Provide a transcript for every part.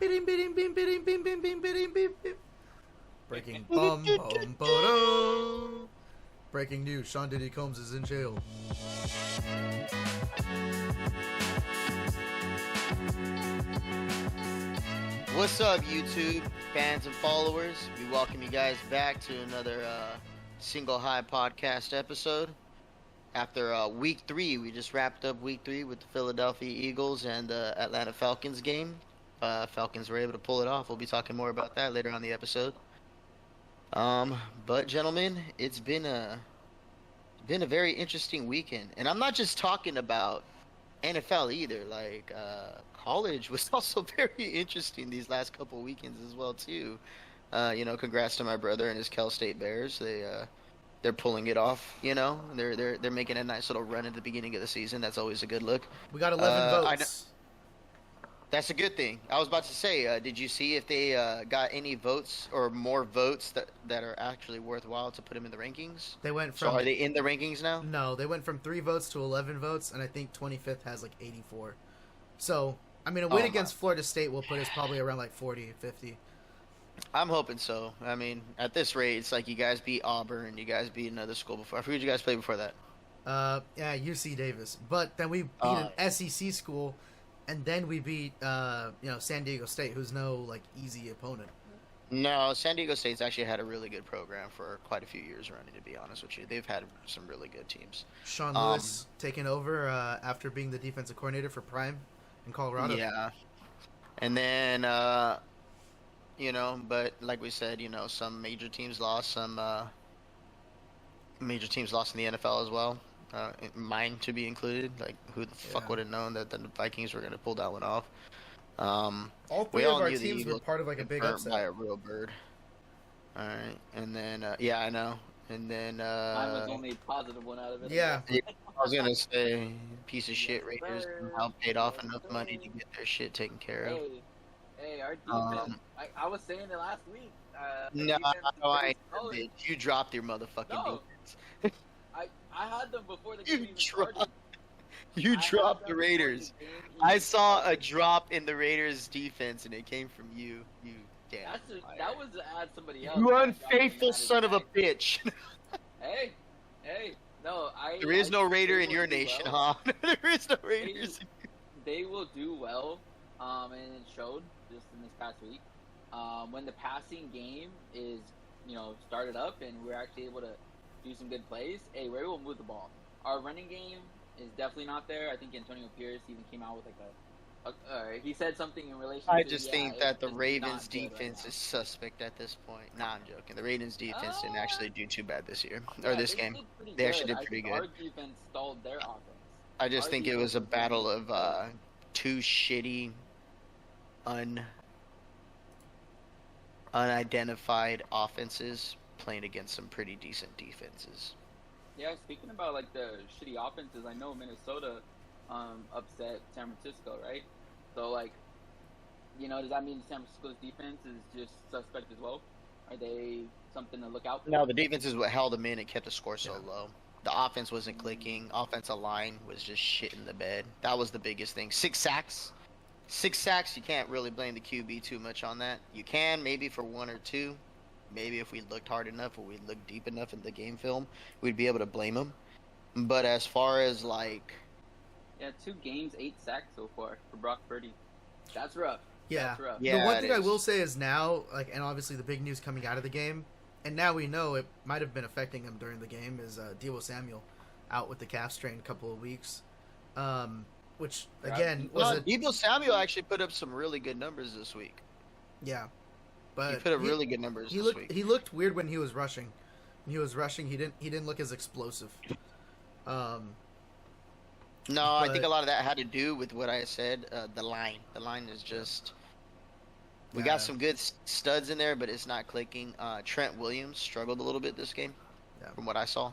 Bidding, bidding, bing, bidding, bing, bing, bing, bidding, bing, bing. Breaking bum bum ba. Breaking news: Sean Diddy Combs is in jail. What's up, YouTube fans and followers? We welcome you guys back to another Single High podcast episode. After week 3, we just wrapped up week 3 with the Philadelphia Eagles and the Atlanta Falcons game. Falcons were able to pull it off. We'll be talking more about that later on the episode. But gentlemen, it's been a very interesting weekend, and I'm not just talking about NFL either. Like college was also very interesting these last couple weekends as well too. Congrats to my brother and his Cal State Bears. They're pulling it off. They're making a nice little run at the beginning of the season. That's always a good look. We got 11 votes. That's a good thing. I was about to say, did you see if they got any votes or more votes that are actually worthwhile to put them in the rankings? They went from. So are they in the rankings now? No, they went from 3 votes to 11 votes, and I think 25th has like 84. So, I mean, a win against Florida State will put us probably around like 40, 50. I'm hoping so. I mean, at this rate, it's like you guys beat Auburn, you guys beat another school before. Who did you guys play before that? Yeah, UC Davis. But then we beat an SEC school, and then we beat, San Diego State, who's no like easy opponent. No, San Diego State's actually had a really good program for quite a few years running, to be honest with you. They've had some really good teams. Sean Lewis taking over after being the defensive coordinator for Prime in Colorado. Yeah. And then, but like we said, some major teams lost. Some major teams lost in the NFL as well. Mine to be included. Like, who the fuck would have known that the Vikings were going to pull that one off? All three of our teams were part of like a big upset by a real bird. All right, and then yeah, I know. And then mine was only a positive one out of it. Yeah. I was gonna say piece of shit Raiders somehow paid off enough money to get their shit taken care of. Hey, our defense. I was saying it last week. No, I did. You dropped your motherfucking defense. I had them before the game even started. You dropped the Raiders. I saw a drop in the Raiders defense, and it came from you. You damn. That was to add somebody else. You unfaithful son of a bitch. Hey, no, There is no Raider in your nation, huh? There is no Raiders. They will do well, and it showed just in this past week. When the passing game is, started up, and we're actually able to do some good plays. Hey, we're able to move the ball. Our running game is definitely not there. I think Antonio Pierce even came out with he said something in relation I to... just think that the Ravens defense is suspect at this point. Nah, I'm joking. The Ravens defense didn't actually do too bad this year. Or this game. They actually did pretty good. Our defense stalled their offense. I just think it was a battle of two shitty, unidentified offenses playing against some pretty decent defenses. Yeah, speaking about like the shitty offenses, I know Minnesota upset San Francisco, right? So like, does that mean San Francisco's defense is just suspect as well? Are they something to look out for? No, the defense is what held them in and kept the score so low. The offense wasn't clicking. Offensive line was just shit in the bed. That was the biggest thing. 6 sacks. 6 sacks, you can't really blame the QB too much on that. You can, maybe for 1 or 2. Maybe if we looked hard enough or we looked deep enough in the game film, we'd be able to blame him. But as far as like... Yeah, 2 games, 8 sacks so far for Brock Purdy. That's rough. Yeah. That's rough. Yeah, the one thing I will say is now, like, and obviously the big news coming out of the game, and now we know it might have been affecting him during the game, is Deebo Samuel out with the calf strain a couple of weeks. Which, again, Deebo Samuel actually put up some really good numbers this week. Yeah. But he put up really good numbers this week. He looked weird when he was rushing. When he was rushing, he didn't look as explosive. No, I think a lot of that had to do with what I said. The line. The line is just... We got some good studs in there, but it's not clicking. Trent Williams struggled a little bit this game, from what I saw.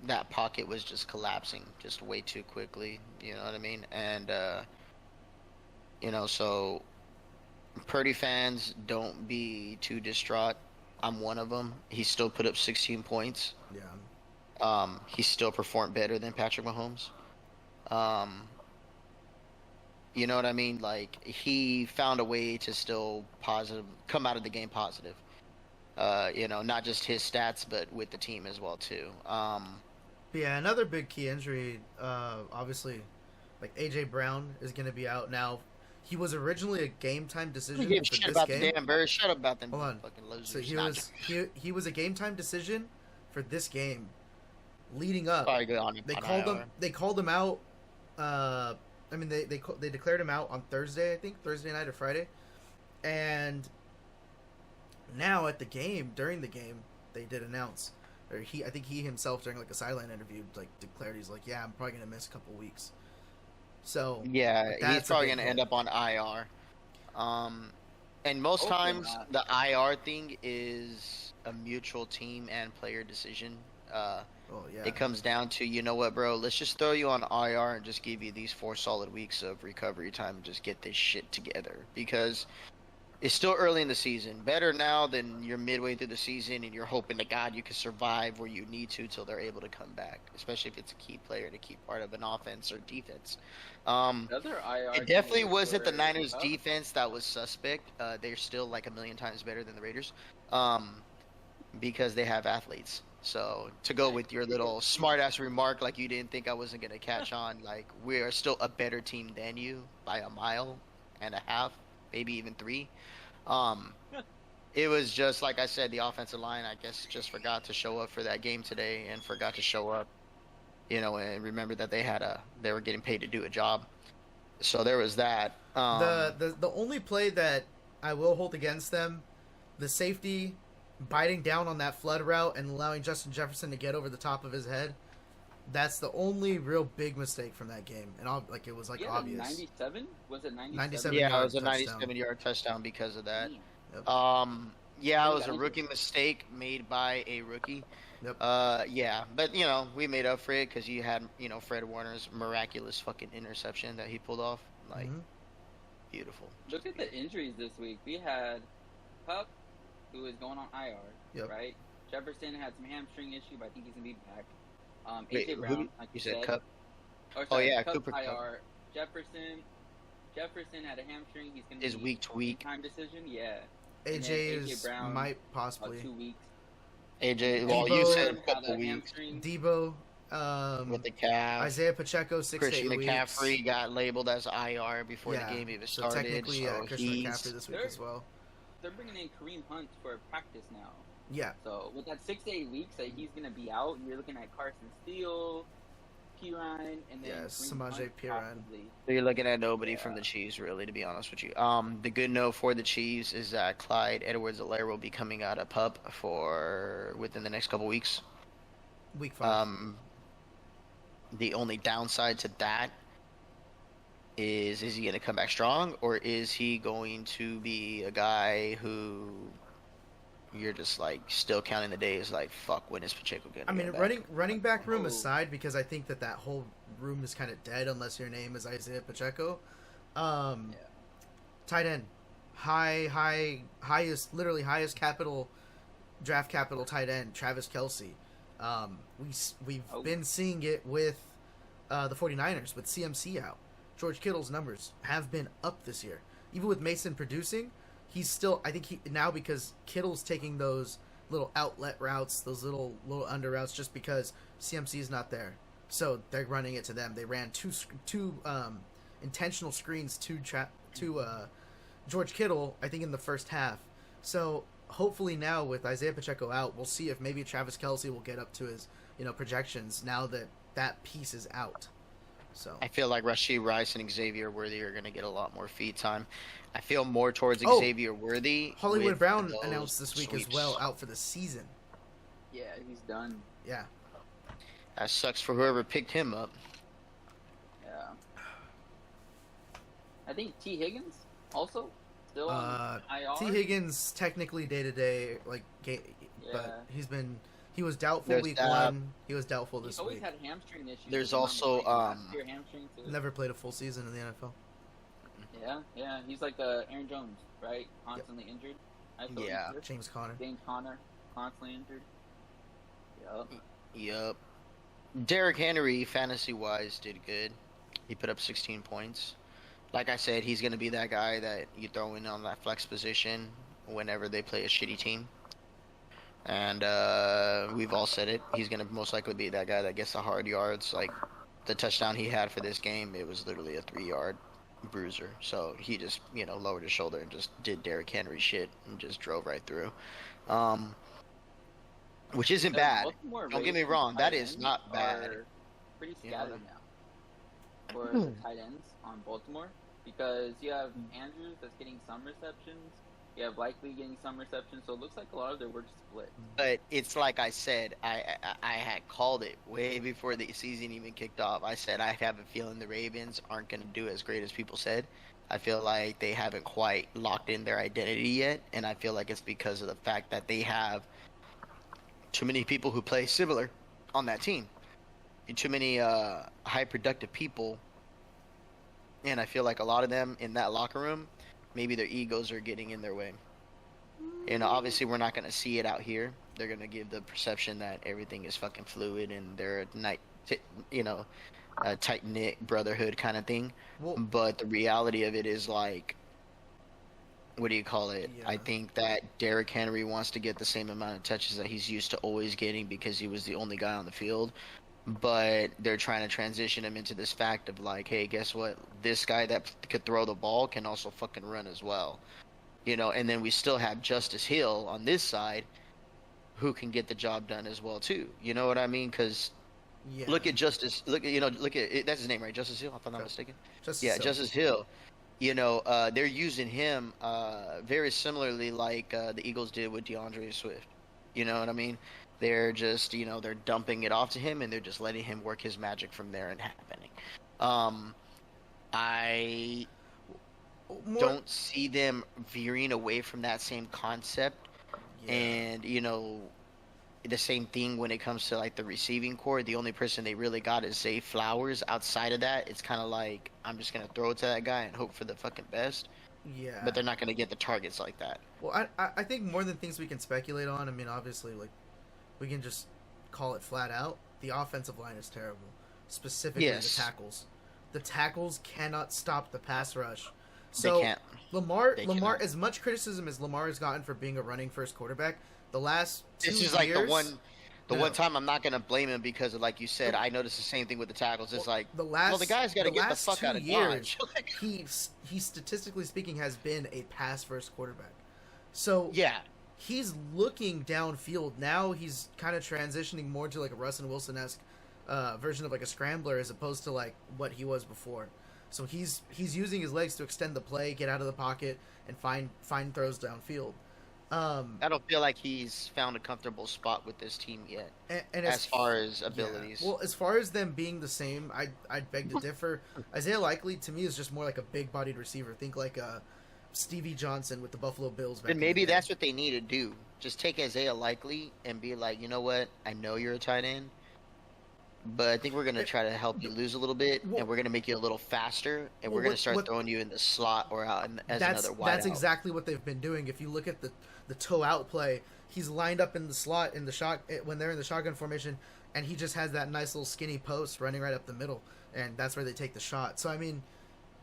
That pocket was just collapsing just way too quickly. You know what I mean? And, so... Purdy fans, don't be too distraught. I'm one of them. He still put up 16 points. Yeah. He still performed better than Patrick Mahomes. You know what I mean? Like he found a way to still positive come out of the game positive. Not just his stats, but with the team as well too. But yeah, another big key injury. Obviously, like AJ Brown is going to be out now. He was originally a game time Who decision gives for shit this about the game. damn Bears? Shut up about them Hold on. fucking losers. So he Nah, was he was a game time decision for this game. Leading up, sorry, go on. they called him out. I mean they declared him out on Thursday, I think Thursday night or Friday, and now at the game during the game they did announce, or I think he himself during like a sideline interview like declared he's like, yeah, I'm probably gonna miss a couple weeks. So Yeah, he's that's a probably big gonna end hit. up on IR. And most Hopefully times not. the IR thing is a mutual team and player decision. Oh yeah, It comes down to, you know what, bro? Let's just throw you on IR and just give you these 4 solid weeks of recovery time and just get this shit together because it's still early in the season. Better now than you're midway through the season and you're hoping to God you can survive where you need to till they're able to come back, especially if it's a key player and a key part of an offense or defense. Another IR It definitely candidate wasn't the for Niners Cup. defense that was suspect. They're still like a million times better than the Raiders because they have athletes. So to go with your little smart ass remark, like you didn't think I wasn't gonna catch on, like we are still a better team than you by a mile and a half, maybe even 3. Um, it was just like I said, the offensive line, I guess, just forgot to show up for that game today and forgot to show up, and remember that they were getting paid to do a job. So there was that. the only play that I will hold against them, the safety biting down on that flood route and allowing Justin Jefferson to get over the top of his head. That's the only real big mistake from that game, and like it was like Yeah, obvious. 97? Was it 97? 97 Yeah, it yard was a touchdown. 97-yard touchdown because of that. Damn. Yeah, Oh, it was a yeah. rookie mistake made by a rookie. Yep. Yeah, but we made up for it because you had Fred Warner's miraculous fucking interception that he pulled off. Like, Mhm. beautiful. Look at the injuries this week. We had Pup, who is going on IR, Yep. right? Jefferson had some hamstring issue, but I think he's gonna be back. Wait, AJ Brown, like you said said. Cup? Or, Oh, sorry, yeah, Cup Cooper Kupp. IR. Jefferson had a hamstring. He's gonna Is be week to week. time decision. Yeah. AJ And then is Brown, might about possibly 2 weeks. AJ, well, you Debo said a Had couple a weeks hamstring. Debo, with the calf. Isaiah Pacheco 6 Christian to 8 McCaffrey weeks. got labeled as IR before the game even so started. technically, so Christian he's McCaffrey this week They're- as well. They're bringing in Kareem Hunt for practice now. Yeah, So with that 6 to 8 weeks that he's gonna be out, you're looking at Carson Steele, Pirine, and then Yeah, Kareem Samaje Hunt Perine. possibly. So you're looking at nobody Yeah. from the Chiefs, really, to be honest with you. The good note for the Chiefs is that Clyde Edwards-Helaire will be coming out of PUP for within the next couple weeks. week 5. The only downside to that is he going to come back strong, or is he going to be a guy who you're just like still counting the days, like fuck, when is Pacheco going to I mean, back? running back room Oh. aside, because I think that whole room is kind of dead unless your name is Isaiah Pacheco. Tight end, highest, literally highest draft capital tight end, Travis Kelsey. We've Oh. been seeing it with the 49ers with CMC out. George Kittle's numbers have been up this year. Even with Mason producing, he's still, I think now because Kittle's taking those little outlet routes, those little under routes, just because CMC is not there. So they're running it to them. They ran two intentional screens to George Kittle, I think, in the first half. So hopefully now with Isaiah Pacheco out, we'll see if maybe Travis Kelsey will get up to his projections now that piece is out. So I feel like Rashee Rice and Xavier Worthy are going to get a lot more feed time. I feel more towards Oh, Xavier Worthy. Hollywood with Brown those announced this week sweeps. as well, out for the season. Yeah, he's done. Yeah. That sucks for whoever picked him up. Yeah. I think T. Higgins also still on IR. T. Higgins technically day to day, but Yeah. he was doubtful There's week that. 1. He was doubtful He's this always week. had hamstring issues. There's if I'm not also, mistaken. Last year, hamstring too. Never played a full season in the NFL. Yeah. He's like Aaron Jones, right? Constantly injured. I feel Yeah. injured. James Conner. James Conner, constantly injured. Yup. Yup. Derrick Henry, fantasy-wise, did good. He put up 16 points. like I said, he's going to be that guy that you throw in on that flex position whenever they play a shitty team. And we've all said it. He's going to most likely be that guy that gets the hard yards. Like the touchdown he had for this game, it was literally a 3-yard bruiser. So he just, lowered his shoulder and just did Derrick Henry shit and just drove right through. Which isn't bad. Don't get me wrong. That is not bad. Pretty scattered now for the tight ends on Baltimore, because you have Andrews that's getting some receptions. You have Likely getting some receptions, so it looks like a lot of their work split. But it's like I said, I had called it way before the season even kicked off. I said I have a feeling the Ravens aren't going to do as great as people said. I feel like they haven't quite locked in their identity yet, and I feel like it's because of the fact that they have too many people who play similar on that team. And too many high productive people, and I feel like a lot of them in that locker room, maybe their egos are getting in their way. Obviously we're not going to see it out here. They're going to give the perception that everything is fucking fluid and they're a tight-knit brotherhood kind of thing. Well, but the reality of it is, like, what do you call it? Yeah. I think that Derrick Henry wants to get the same amount of touches that he's used to always getting because he was the only guy on the field. But they're trying to transition him into this fact of, like, hey, guess what? This guy that could throw the ball can also fucking run as well. And then we still have Justice Hill on this side who can get the job done as well, too. You know what I mean? Because look at Justice. Look at that's his name, right? Justice Hill, if I'm not mistaken. Justice Hill. They're using him very similarly like the Eagles did with DeAndre Swift. You know what I mean? They're just, they're dumping it off to him, and they're just letting him work his magic from there and happening. I don't see them veering away from that same concept. Yeah. And, the same thing when it comes to, like, the receiving core. The only person they really got is Zay Flowers. Outside of that, it's kind of like, I'm just going to throw it to that guy and hope for the fucking best. Yeah. But they're not going to get the targets like that. Well, I think more than things we can speculate on, I mean, obviously, like, we can just call it flat out. The offensive line is terrible. Specifically the tackles. The tackles cannot stop the pass rush. So they can't. Lamar, as much criticism as Lamar has gotten for being a running first quarterback, the last 2 years... This is like the one time I'm not going to blame him because, like you said, I noticed the same thing with the tackles. It's the guy's got to get the fuck out of Dodge. he statistically speaking has been a pass first quarterback. So yeah. He's looking downfield now. He's kind of transitioning more to like a Russell Wilson-esque version of like a scrambler as opposed to like what he was before. So he's using his legs to extend the play, get out of the pocket, and find throws downfield. I don't feel like he's found a comfortable spot with this team yet, and as far as abilities. Yeah. Well, as far as them being the same, I'd beg to differ. Isaiah Likely to me is just more like a big-bodied receiver. Think like Stevie Johnson with the Buffalo Bills. And maybe that's what they need to do. Just take Isaiah Likely and be like, you know what? I know you're a tight end, but I think we're going to try to help you lose a little bit, and we're going to make you a little faster, and we're going to start throwing you in the slot or out as another wide That's exactly what they've been doing. If you look at the toe out play, he's lined up in the slot in the when they're in the shotgun formation, and he just has that nice little skinny post running right up the middle, and that's where they take the shot. So I mean...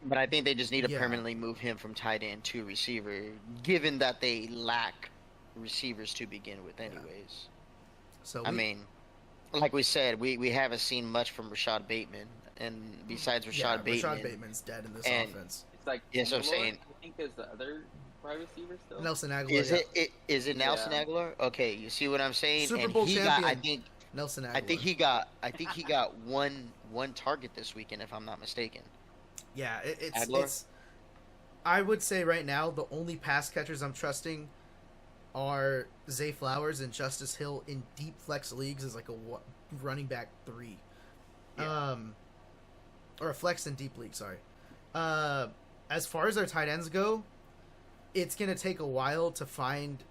But I think they just need to permanently move him from tight end to receiver, given that they lack receivers to begin with anyways. So I mean, like we said, we haven't seen much from Rashad Bateman, and besides Rashad Bateman's dead in this offense. It's like what I'm saying. I think is the other wide receiver still. Nelson Aguilar. Is it Nelson Aguilar? Okay, you see what I'm saying? Super Bowl champion. Nelson Aguilar. I think he got one target this weekend, if I'm not mistaken. Yeah, it's. I would say right now the only pass catchers I'm trusting are Zay Flowers and Justice Hill in deep flex leagues as like a running back 3, or a flex in deep league. Sorry. As far as our tight ends go, it's gonna take a while to find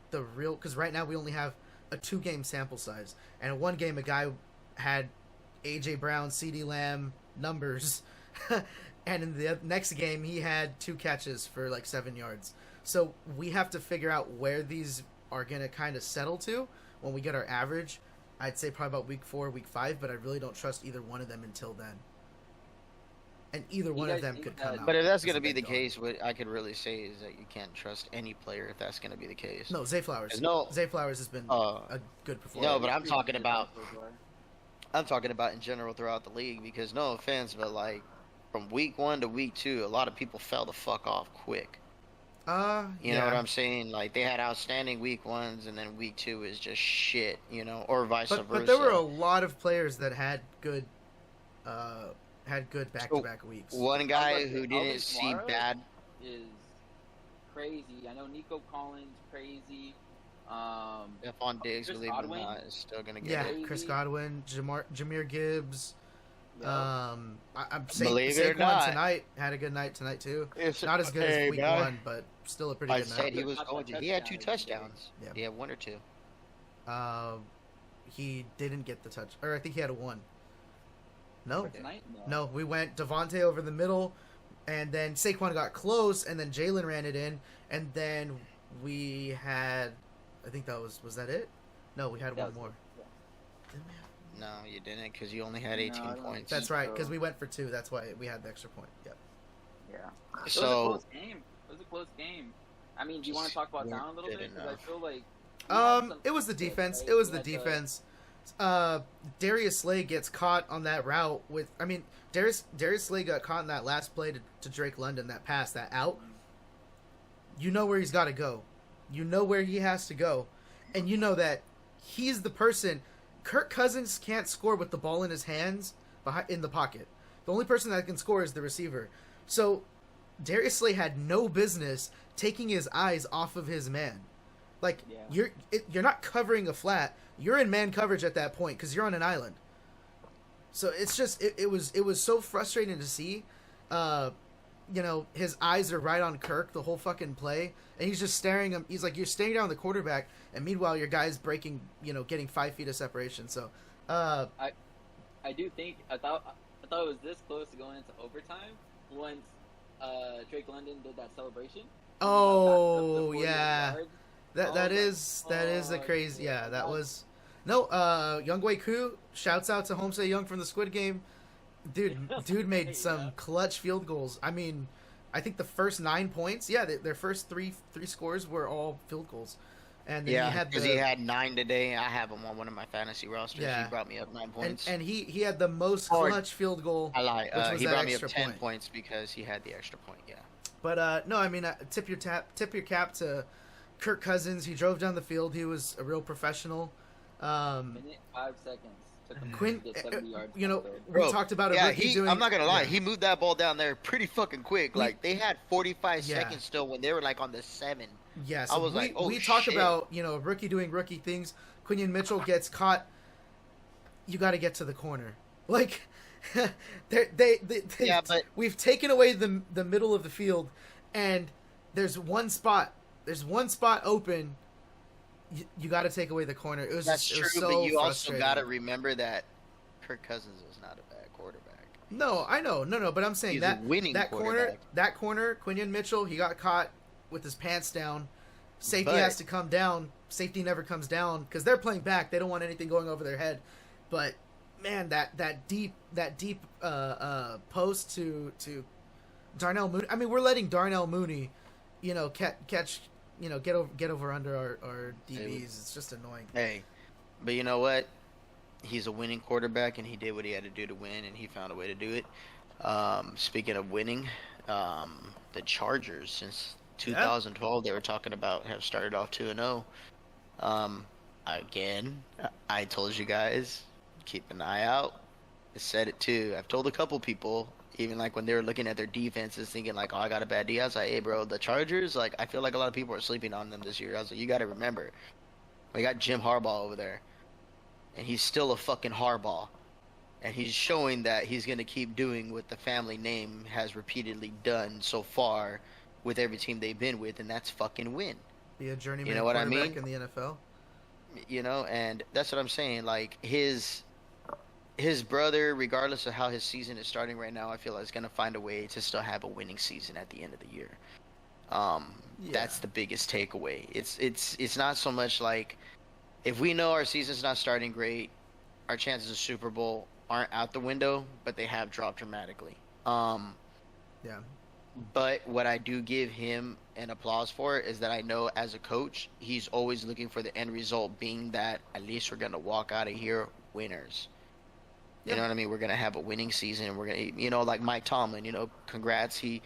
the real, because right now we only have a 2-game sample size, and in one game a guy had AJ Brown, CeeDee Lamb numbers. And in the next game, he had 2 catches for like 7 yards. So we have to figure out where these are going to kind of settle to when we get our average. I'd say probably about week 4, week 5, but I really don't trust either one of them until then. and either one of guys them think could come that- out. But if that's as going a to be the big dog. case, what I could really say is that you can't trust any player if that's going to be the case. No, Zay Flowers. No- Zay Flowers has been Uh, a good performer. No, but I'm He's talking good about- so far. I'm talking about in general throughout the league because no offense, but like from week 1 to week 2, a lot of people fell the fuck off quick. You know what I'm saying? Like they had outstanding week 1s and then week 2 is just shit, you know, or vice versa. But there were a lot of players that had good back-to-back weeks. One guy Albert- who didn't Albert see Morrow bad. is crazy. I know Nico Collins crazy. Stephon Diggs, Chris believe it or Godwin? not, is still gonna get Yeah, it. Crazy. Chris Godwin, Jameer Gibbs. Yeah. I'm Believe it or Saquon not. tonight had a good night tonight too. It's- Not as good as hey, week man. 1, but still a pretty I good said night. he was Not going that to. He had 2 touchdown. touchdowns. Yeah. He had 1 or 2. He didn't get the touch, or I think he had a 1. No, For tonight? no, we went Devontae over the middle, and then Saquon got close, and then Jalen ran it in, and then we had, I think that was that it? No, we had That one was more. it, yeah. Didn't we have- No, you didn't, because you only had No, 18 I don't points. That's right, because So- we went for 2. That's why we had the extra point. Yep. Yeah. It was a So close game. It was a close game. I mean, do you want to talk about Just down a little bit? weren't good Because I enough. feel like we had some It was the success, defense. right? It was We the had defense. Darius Slay gets caught on that route with. I mean, Darius Slay got caught in that last play to Drake London, that pass, that out. You know where he's got to go. You know where he has to go, and you know that he's the person. Kirk Cousins can't score with the ball in his hands in the pocket. The only person that can score is the receiver. So Darius Slay had no business taking his eyes off of his man. Like Yeah. you're not covering a flat. You're in man coverage at that point because you're on an island. So it's just it was so frustrating to see. You know, his eyes are right on Kirk the whole fucking play, and he's just staring him. He's like, you're staring down the quarterback, and meanwhile your guy's breaking, getting 5 feet of separation. So, I do think I thought it was this close to going into overtime once Drake London did that celebration. oh He got backed up to 40 yeah, yards. that Oh, is the my crazy. Yeah, God. that was no. Youngwei Koo, shouts out to Homesay Young from the Squid Game. Dude made some Yeah. clutch field goals. I mean, I think the first 9 points, their first three scores were all field goals. And then Yeah, he had because he had 9 today. I have him on one of my fantasy rosters. Yeah. He brought me up 9 points. and he had the most Or- clutch field goal. I lied. which was He that brought me up extra 10 point. points because he had the extra point. Yeah. But no, I mean, tip your cap to Kirk Cousins. He drove down the field. He was a real professional. Minute 5 seconds. Took him Quinn, to get 70 yards. we Bro, talked about a Yeah, rookie doing. I'm not gonna lie. yeah. He moved that ball down there pretty fucking quick. We- Like they had 45 Yeah. seconds still when they were like on the 7. Yeah, I so was like, oh, we talk shit. about a rookie doing rookie things. Quinion Mitchell gets caught. You got to get to the corner. Like they Yeah, but- we've taken away the middle of the field, and there's one spot. There's one spot open. You got to take away the corner. It was That's just, it true, was so but you also frustrating. got to remember that Kirk Cousins is not a bad quarterback. No, I know, no, but I'm saying He's that a winning that quarterback. corner, Quinion Mitchell, he got caught with his pants down. Safety But- has to come down. Safety never comes down because they're playing back. They don't want anything going over their head. But man, that deep post to Darnell Mooney. I mean, we're letting Darnell Mooney, catch, get over under our DBs. It's just annoying. Hey, but you know what? He's a winning quarterback, and he did what he had to do to win, and he found a way to do it. Speaking of winning, the Chargers, since 2012, they were talking about have started off 2-0. Again, I told you guys, keep an eye out. I said it too. I've told a couple people, even like when they were looking at their defenses, thinking like, "Oh, I got a bad D." I was like, "Hey, bro, the Chargers. Like, I feel like a lot of people are sleeping on them this year." I was like, "You got to remember, we got Jim Harbaugh over there, and he's still a fucking Harbaugh, and he's showing that he's gonna keep doing what the family name has repeatedly done so far with every team they've been with, and that's fucking win." Be a journeyman You know what I quarterback mean? in the NFL. And that's what I'm saying. Like his brother, regardless of how his season is starting right now, I feel like is gonna find a way to still have a winning season at the end of the year. That's the biggest takeaway. It's not so much like if we know our season's not starting great, our chances of Super Bowl aren't out the window, but they have dropped dramatically. Um, Yeah. but what I do give him an applause for is that I know as a coach, he's always looking for the end result being that at least we're gonna walk out of here winners. You Yeah. know what I mean? We're gonna have a winning season. We're gonna, like Mike Tomlin. Congrats. He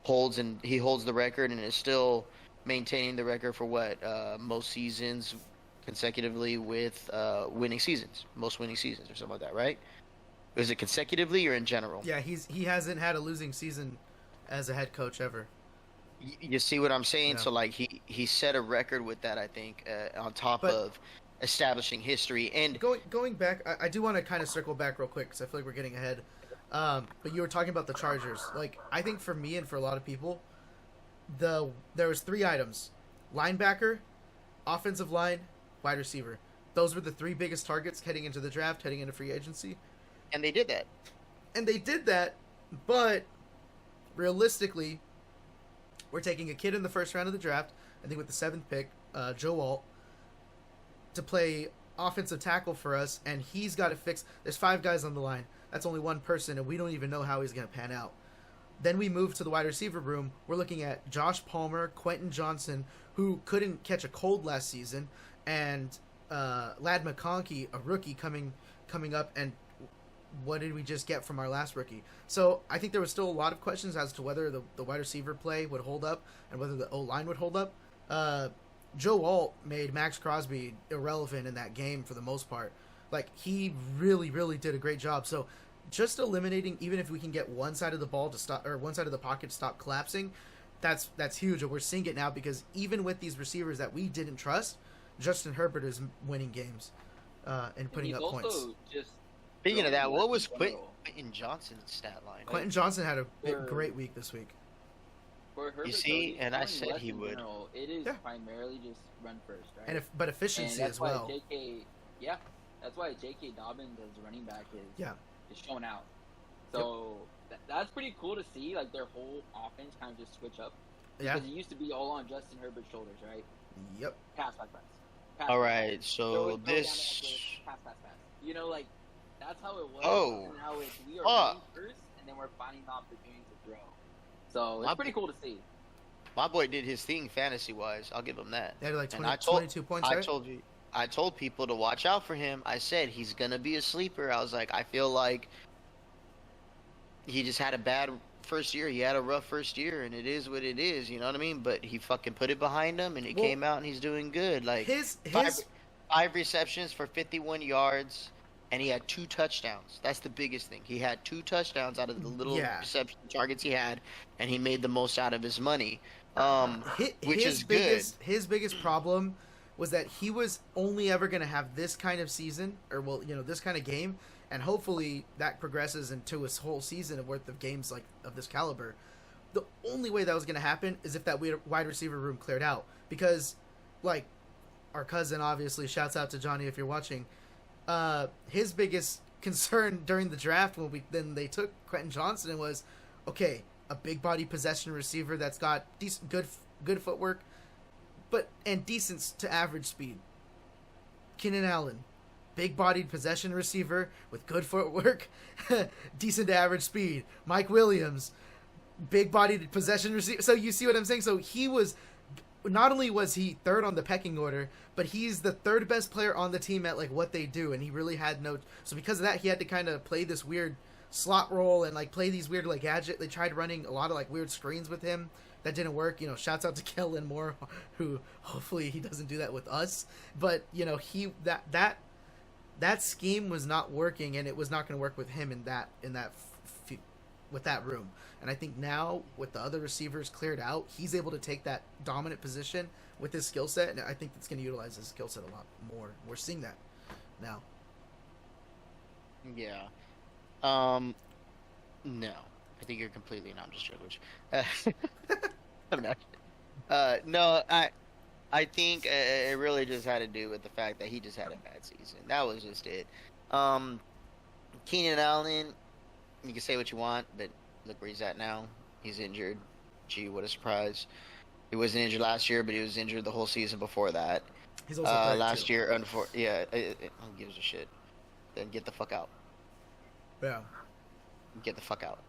holds the record and is still maintaining the record for what most seasons consecutively with winning seasons, most winning seasons or something like that, right? Is it consecutively or in general? Yeah, he hasn't had a losing season as a head coach ever. You see what I'm saying? Yeah. So like he set a record with that, I think, on top But- of establishing history. And Going back, I do want to kind of circle back real quick because I feel like we're getting ahead. But you were talking about the Chargers. Like, I think for me and for a lot of people, there was 3 items: linebacker, offensive line, wide receiver. Those were the 3 biggest targets heading into the draft, heading into free agency. they did that. And they did that, but realistically, we're taking a kid in the first round of the draft, I think with the 7th pick, Joe Alt, to play offensive tackle for us, and he's got to fix. There's 5 guys on the line. That's only one person, and we don't even know how he's going to pan out. Then we move to the wide receiver room. We're looking at Josh Palmer, Quentin Johnson, who couldn't catch a cold last season, and Lad McConkey, a rookie coming up, and what did we just get from our last rookie? So I think there was still a lot of questions as to whether the wide receiver play would hold up and whether the O-line would hold up. Joe Alt made Max Crosby irrelevant in that game for the most part. Like, he really, really did a great job. So just eliminating, even if we can get one side of the ball to stop, or one side of the pocket to stop collapsing, that's huge. And we're seeing it now because even with these receivers that we didn't trust, Justin Herbert is winning games and putting up points. Just Speaking of that, what was Quentin Quentin Johnson's stat line? Quentin Johnson had a great week this week. For Herbert, You see, though, and I throwing said less he in would. General, it is Yeah. primarily just run first, right? And but efficiency and that's as well. Why that's why J.K. Dobbins as running back is shown out. So that's pretty cool to see. Like, their whole offense kind of just switch up. Yeah. Because it used to be all on Justin Herbert's shoulders, right? Yep. Pass. Pass, All pass. right, so Throw it down this. the pass. You know, like, that's how it was. Oh. And now we are running first, and then we're finding the opportunity to throw. So it's pretty cool to see. My boy did his thing fantasy wise. I'll give him that. They had like And 22 points, right? I told people to watch out for him. I said he's gonna be a sleeper. I was like, I feel like he just had a bad first year. He had a rough first year, and it is what it is. You know what I mean? But he fucking put it behind him, and he came out and he's doing good. Like his five receptions for 51 yards, and he had 2 touchdowns. That's the biggest thing. He had 2 touchdowns out of the little reception targets he had, and he made the most out of his money, which is good. His biggest problem was that he was only ever going to have this kind of season, or this kind of game, and hopefully that progresses into his whole season of worth of games like of this caliber. The only way that was going to happen is if that wide receiver room cleared out, because like our cousin, obviously, shouts out to Johnny if you're watching. His biggest concern during the draft when they took Quentin Johnson was, okay, a big body possession receiver that's got decent, good footwork, and decent to average speed. Keenan Allen, big bodied possession receiver with good footwork, decent to average speed. Mike Williams, big bodied possession receiver. So you see what I'm saying? So he was. Not only was he third on the pecking order, but he's the 3rd best player on the team at like what they do, and he really had no. So because of that, he had to kind of play this weird slot role and like play these weird like gadget. They tried running a lot of like weird screens with him that didn't work. Shouts out to Kellen Moore, who hopefully he doesn't do that with us. But he that scheme was not working, and it was not going to work with him with that room. And I think now with the other receivers cleared out, he's able to take that dominant position with his skill set, and I think that's going to utilize his skill set a lot more. We're seeing that now. Yeah. No. I think you're completely not. I'm just joking. I'm not. No, I think it really just had to do with the fact that he just had a bad season. That was just it. Keenan Allen, you can say what you want, but look where he's at now. He's injured. Gee, what a surprise. He wasn't injured last year, but he was injured the whole season before that. He's also last year, who gives a shit? Then get the fuck out. Yeah. Get the fuck out.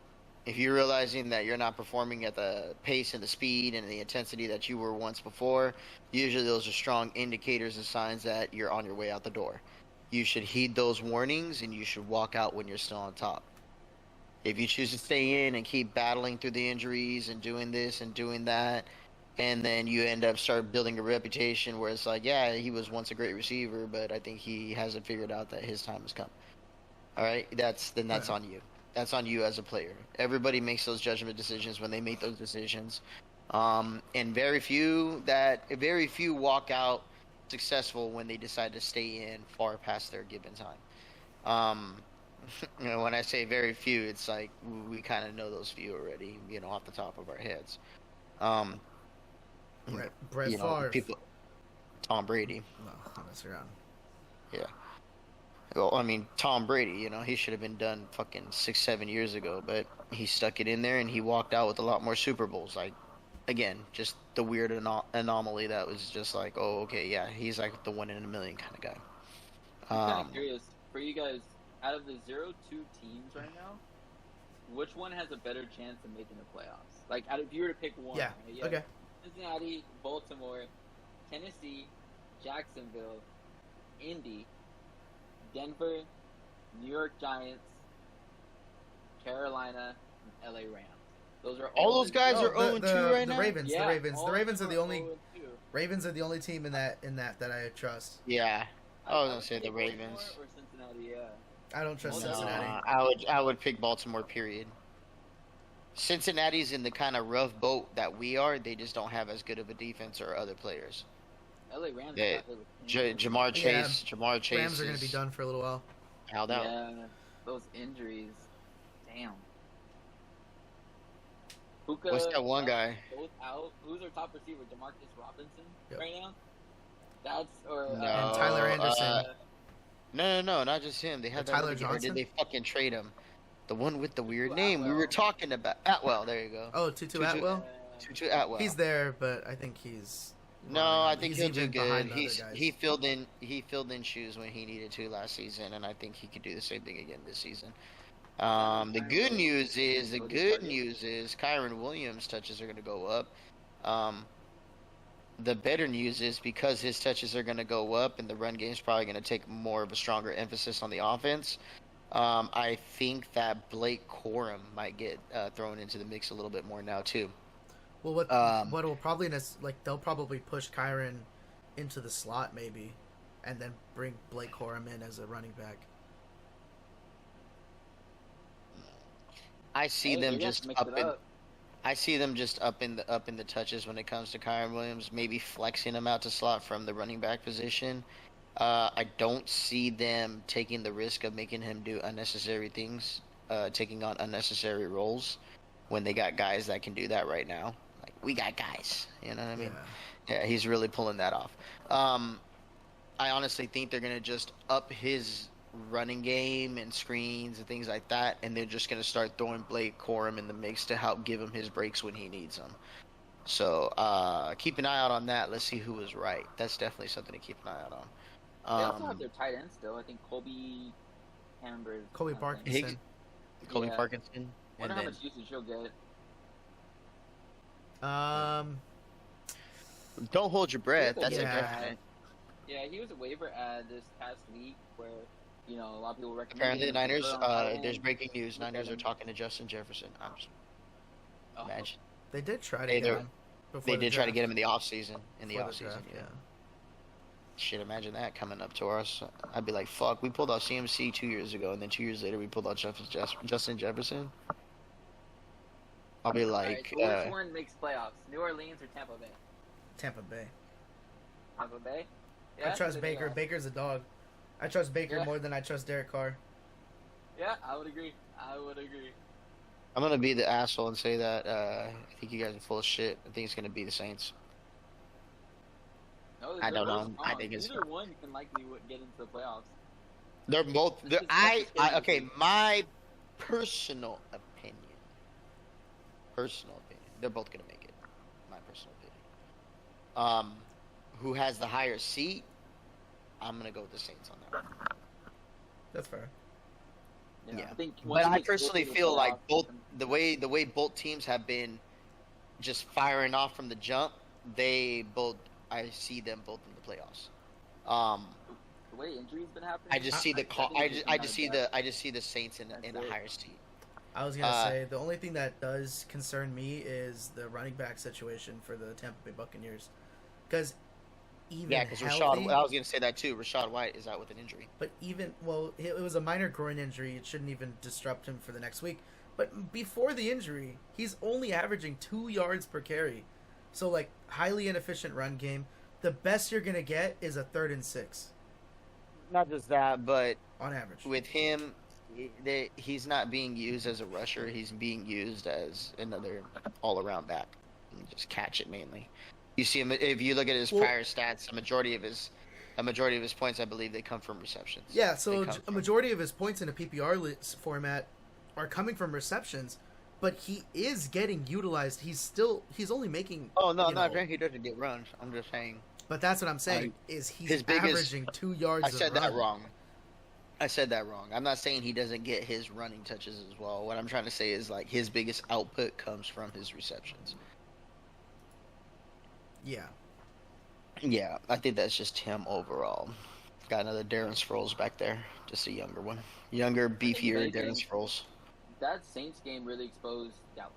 If you're realizing that you're not performing at the pace and the speed and the intensity that you were once before, usually those are strong indicators and signs that you're on your way out the door. You should heed those warnings and you should walk out when you're still on top. If you choose to stay in and keep battling through the injuries and doing this and doing that, and then you end up start building a reputation where it's like, yeah, he was once a great receiver, but I think he hasn't figured out that his time has come. All right, that's Yeah. on you. That's on you as a player. Everybody makes those judgment decisions when they make those decisions, and very few walk out successful when they decide to stay in far past their given time. Um, when I say very few, it's like we kind of know those few already, off the top of our heads. Um, Brett Favre. people, Tom Brady. No, that's around. Yeah. Well, I mean, Tom Brady, he should have been done fucking 6, 7 years ago, but he stuck it in there and he walked out with a lot more Super Bowls. Like, again, just the weird anomaly that was just like, oh, okay, yeah, he's like the 1 in a million kind of guy. I'm kind of curious, for you guys, out of the 0-2 teams right now, which one has a better chance of making the playoffs? Like, if you were to pick one. Yeah, right? okay. Cincinnati, Baltimore, Tennessee, Jacksonville, Indy, Denver, New York Giants, Carolina, and LA Rams. Those are all those guys are 0-2 right the now. Ravens, Yeah, the Ravens. The Ravens are the only 0-2. Ravens are the only team in that I trust. Yeah, I was gonna would say the pick Baltimore Ravens. or Cincinnati, yeah. I don't trust No, Cincinnati. I would pick Baltimore. Period. Cincinnati's in the kind of rough boat that we are. They just don't have as good of a defense or other players. LA Rams. Yeah, Jamar Jamar Chase. Rams are going to be done for a little while. Held out. Yeah, those injuries. Damn. Puka, What's that one guy? Both out. Who's our top receiver? Demarcus Robinson Yep. right now. That's or No, And Tyler Anderson. No, not just him. They had that Tyler other guy, or Johnson? did they fucking trade him? The one with the weird Tutu name. We Atwell. were talking about Atwell. There you go. Oh, Tutu Atwell. Tutu Atwell. He's there, but I think he's. No, I think he's he'll do even good. behind the other guys. He filled in shoes when he needed to last season, and I think he could do the same thing again this season. The good news is Kyron Williams' touches are going to go up. The better news is because his touches are going to go up, and the run game is probably going to take more of a stronger emphasis on the offense. I think that Blake Corum might get thrown into the mix a little bit more now too. Well, what will probably they'll probably push Kyron into the slot maybe, and then bring Blake Corum in as a running back. I see Hey, them maybe just mix up it in. up. I see them just up in the touches when it comes to Kyron Williams, maybe flexing him out to slot from the running back position. I don't see them taking the risk of making him do unnecessary things, taking on unnecessary roles when they got guys that can do that right now. Like, we got guys, you know what I mean? Yeah, he's really pulling that off. I honestly think they're going to just up his running game and screens and things like that, and they're just going to start throwing Blake Corum in the mix to help give him his breaks when he needs them. So keep an eye out on that. Let's see who was right. That's definitely something to keep an eye out on. They also have their tight end still. I think Colby Parkinson. Colby Yeah. Parkinson. I wonder how much usage he'll get. Don't hold your breath. That's Yeah. a definite. Yeah, he was a waiver ad this past week where, a lot of people recommend. Apparently, the Niners. There's There's breaking news. Niners are talking to Justin Jefferson. Imagine. They did try to They get do. him. They did try to get him in the off season. Before the draft, Yeah. Shit, imagine that coming up to us. I'd be like, fuck, we pulled out CMC 2 years ago, and then 2 years later we pulled out Justin Jefferson. I'll be like, All right, so which one makes playoffs? New Orleans or Tampa Bay? Tampa Bay. Tampa Bay. I trust Good Baker. enough. Baker's a dog. I trust Baker Yeah. more than I trust Derek Carr. Yeah, I would agree. I'm gonna be the asshole and say that I think you guys are full of shit. I think it's gonna be the Saints. No, I don't they're know. both I strong. think it's- Either one can likely get into the playoffs. They're both. This is Okay. My personal opinion. They're both gonna make it. My personal opinion. Who has the higher seat? I'm gonna go with the Saints on that one. That's fair. Yeah. I think But I once he gets personally closer to the feel like playoffs, the way both teams have been just firing off from the jump, I see them both in the playoffs. the way injuries been happening, I just see the I think I it's just gonna depth. I just see the Saints in That's a it. higher seat. I was gonna Uh, say the only thing that does concern me is the running back situation for the Tampa Bay Buccaneers, because even Yeah, because healthy, I was gonna say that too. Rashad White is out with an injury. but even well, it was a minor groin injury. It shouldn't even disrupt him for the next week. But before the injury, he's only averaging 2 yards per carry, so like highly inefficient run game. The best you're gonna get is a 3rd and 6 Not just that, but on average. with him, he's not being used as a rusher. He's being used as another all-around back. Just catch it mainly. You see him if you look at his prior stats. A majority of his points, I believe, they come from receptions. Yeah, so a majority of his points in a PPR format are coming from receptions, but he is getting utilized. He's only making. Oh no, not he doesn't get runs. I'm just saying. But that's what I'm saying. Is he's his biggest, averaging 2 yards? I said that wrong. I'm not saying he doesn't get his running touches as well. What I'm trying to say is like his biggest output comes from his receptions. Yeah. Yeah, I think that's just him overall. Got another Darren Sproles back there, just a younger one, beefier Darren Sproles. That Saints game really exposed Dallas.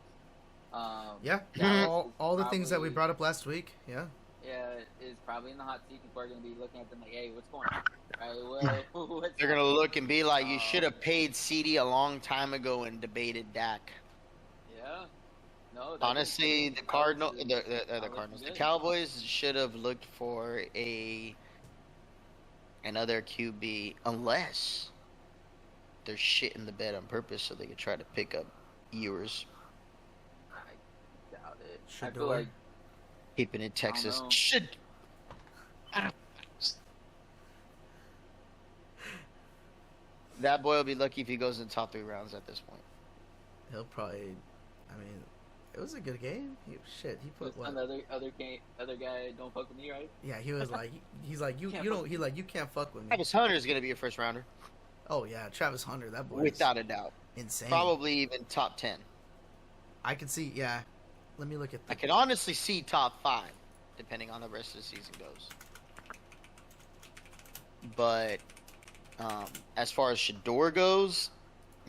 All the things that we brought up last week. Yeah. Yeah, is probably in the hot seat. People are going to be looking at them like, "Hey, what's going on?" Right? What's They're going to look and be like, "You should have paid CD a long time ago and debated Dak." Yeah. No. Honestly, the Cardinals, the Cowboys should have looked for another QB, unless they're shitting the bed on purpose so they could try to pick up Ewers. I doubt it. Shador. I feel like Keeping in Texas. That boy will be lucky if he goes in the top 3 rounds at this point. He'll probably. I mean, it was a good game. He put what? Other guy don't fuck with me, right? Yeah, he was like, you can't fuck with me. Travis Hunter is gonna be a first rounder. Oh yeah, Travis Hunter, that boy. Without a doubt. Insane. Probably even top 10. I can see. Yeah. Let me look at. I can honestly see top 5, depending on the rest of the season goes. But as far as Shador goes,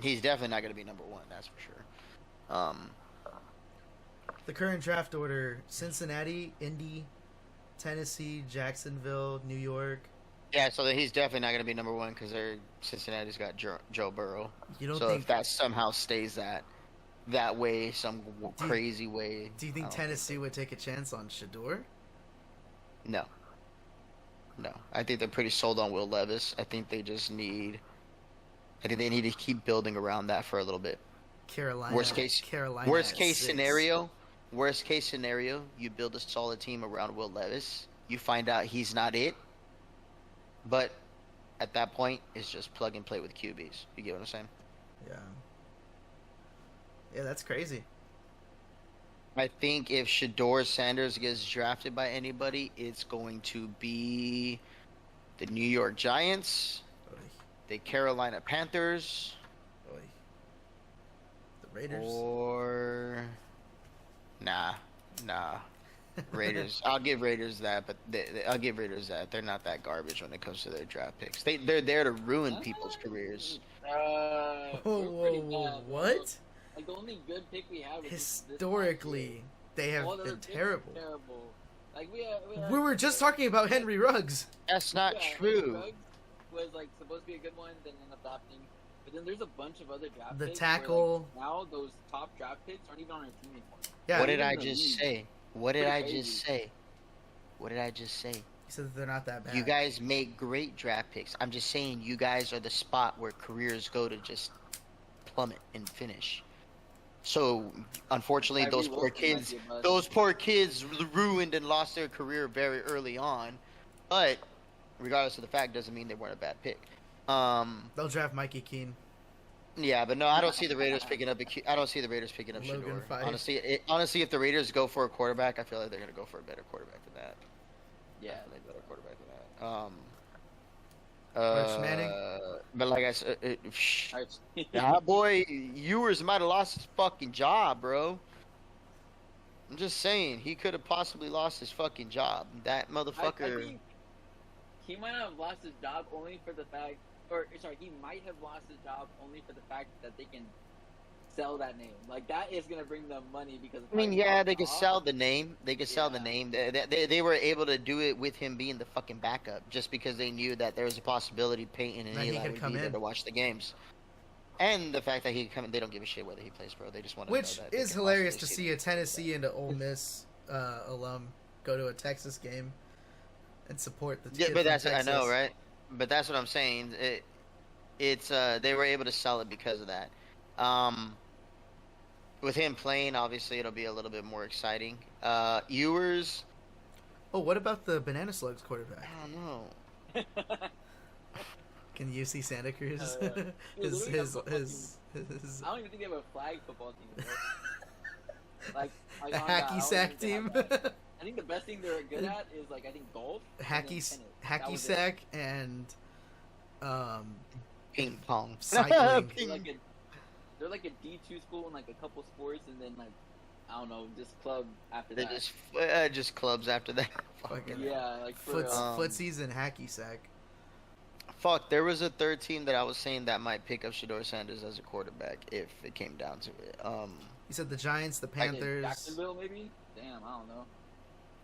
he's definitely not going to be number 1. That's for sure. The current draft order: Cincinnati, Indy, Tennessee, Jacksonville, New York. Yeah, so he's definitely not going to be number 1 because Cincinnati's got Joe Burrow. You don't so think if that somehow stays that way, crazy way. Do you think Tennessee would take a chance on Shador? No. I think they're pretty sold on Will Levis. I think they need to keep building around that for a little bit. Carolina. Worst case scenario, you build a solid team around Will Levis. You find out he's not it. But at that point, it's just plug and play with QBs. You get what I'm saying? Yeah. Yeah, that's crazy. I think if Shador Sanders gets drafted by anybody, it's going to be the New York Giants, the Carolina Panthers, the Raiders, or nah, Raiders. I'll give Raiders that, but they're not that garbage when it comes to their draft picks. They're there to ruin people's careers. Whoa, what? Like the only good pick we have historically, they have been terrible. Like we were just talking about Henry Ruggs. That's not true. Henry Ruggs was like supposed to be a good one, then ended up adopting. But then there's a bunch of other draft the picks. Tackle. Where, like, now those top draft picks aren't even on our team anymore. Yeah. What did I just say? What did I just say? You said that they're not that bad. You guys make great draft picks. I'm just saying you guys are the spot where careers go to just plummet and finish. So, unfortunately, those poor kids ruined and lost their career very early on. But, regardless of the fact, doesn't mean they weren't a bad pick. They'll draft Mikey Keene. Yeah, but no, I don't see the Raiders picking up. I don't see the Raiders picking up Shador. Honestly, if the Raiders go for a quarterback, I feel like they're gonna go for a better quarterback than that. Yeah, better quarterback than that. Manning? But like I said, Arch- that boy Ewers might have lost his fucking job, bro. I'm just saying he could have possibly lost his fucking job. That I motherfucker. think he might have lost his job only for the fact, or sorry, he might have lost his job only for the fact that they can sell that name. Like that is gonna bring them money because. I mean, yeah, they could sell the name. They could sell the Yeah. name. They were able to do it with him being the fucking backup, just because they knew that there was a possibility Peyton and That he Eli could would come be there in. to watch the games, and the fact that he could come in. They don't give a shit whether he plays, bro. They just want to Which know that they is can hilarious to possibly see a Tennessee and an Ole Miss alum go to a Texas game and support the Yeah, kid but from that's I know, Texas. right? But that's what I'm saying. It's they were able to sell it because of that. With him playing, obviously it'll be a little bit more exciting. Ewers, Oh, what about the Banana Slugs quarterback? I don't know. Can you see Santa Cruz? Yeah. Dude, his, literally his, have a his, fucking- his I don't even think they have a flag football team. Bro. like a on that, I hacky don't sack even think team. they have that. I think the best thing they're good at is like I think golf. and then hacky tennis. That hacky was it. sack and um Ping pong. Cycling. They're like a D2 school in like a couple sports, and then like I don't know, just club after They that. just clubs after that. Fucking Yeah, like for footsies and hacky sack. Fuck, there was a third team that I was saying that might pick up Shador Sanders as a quarterback if it came down to it. You said the Giants, the like in Panthers. Jacksonville maybe. Damn, I don't know.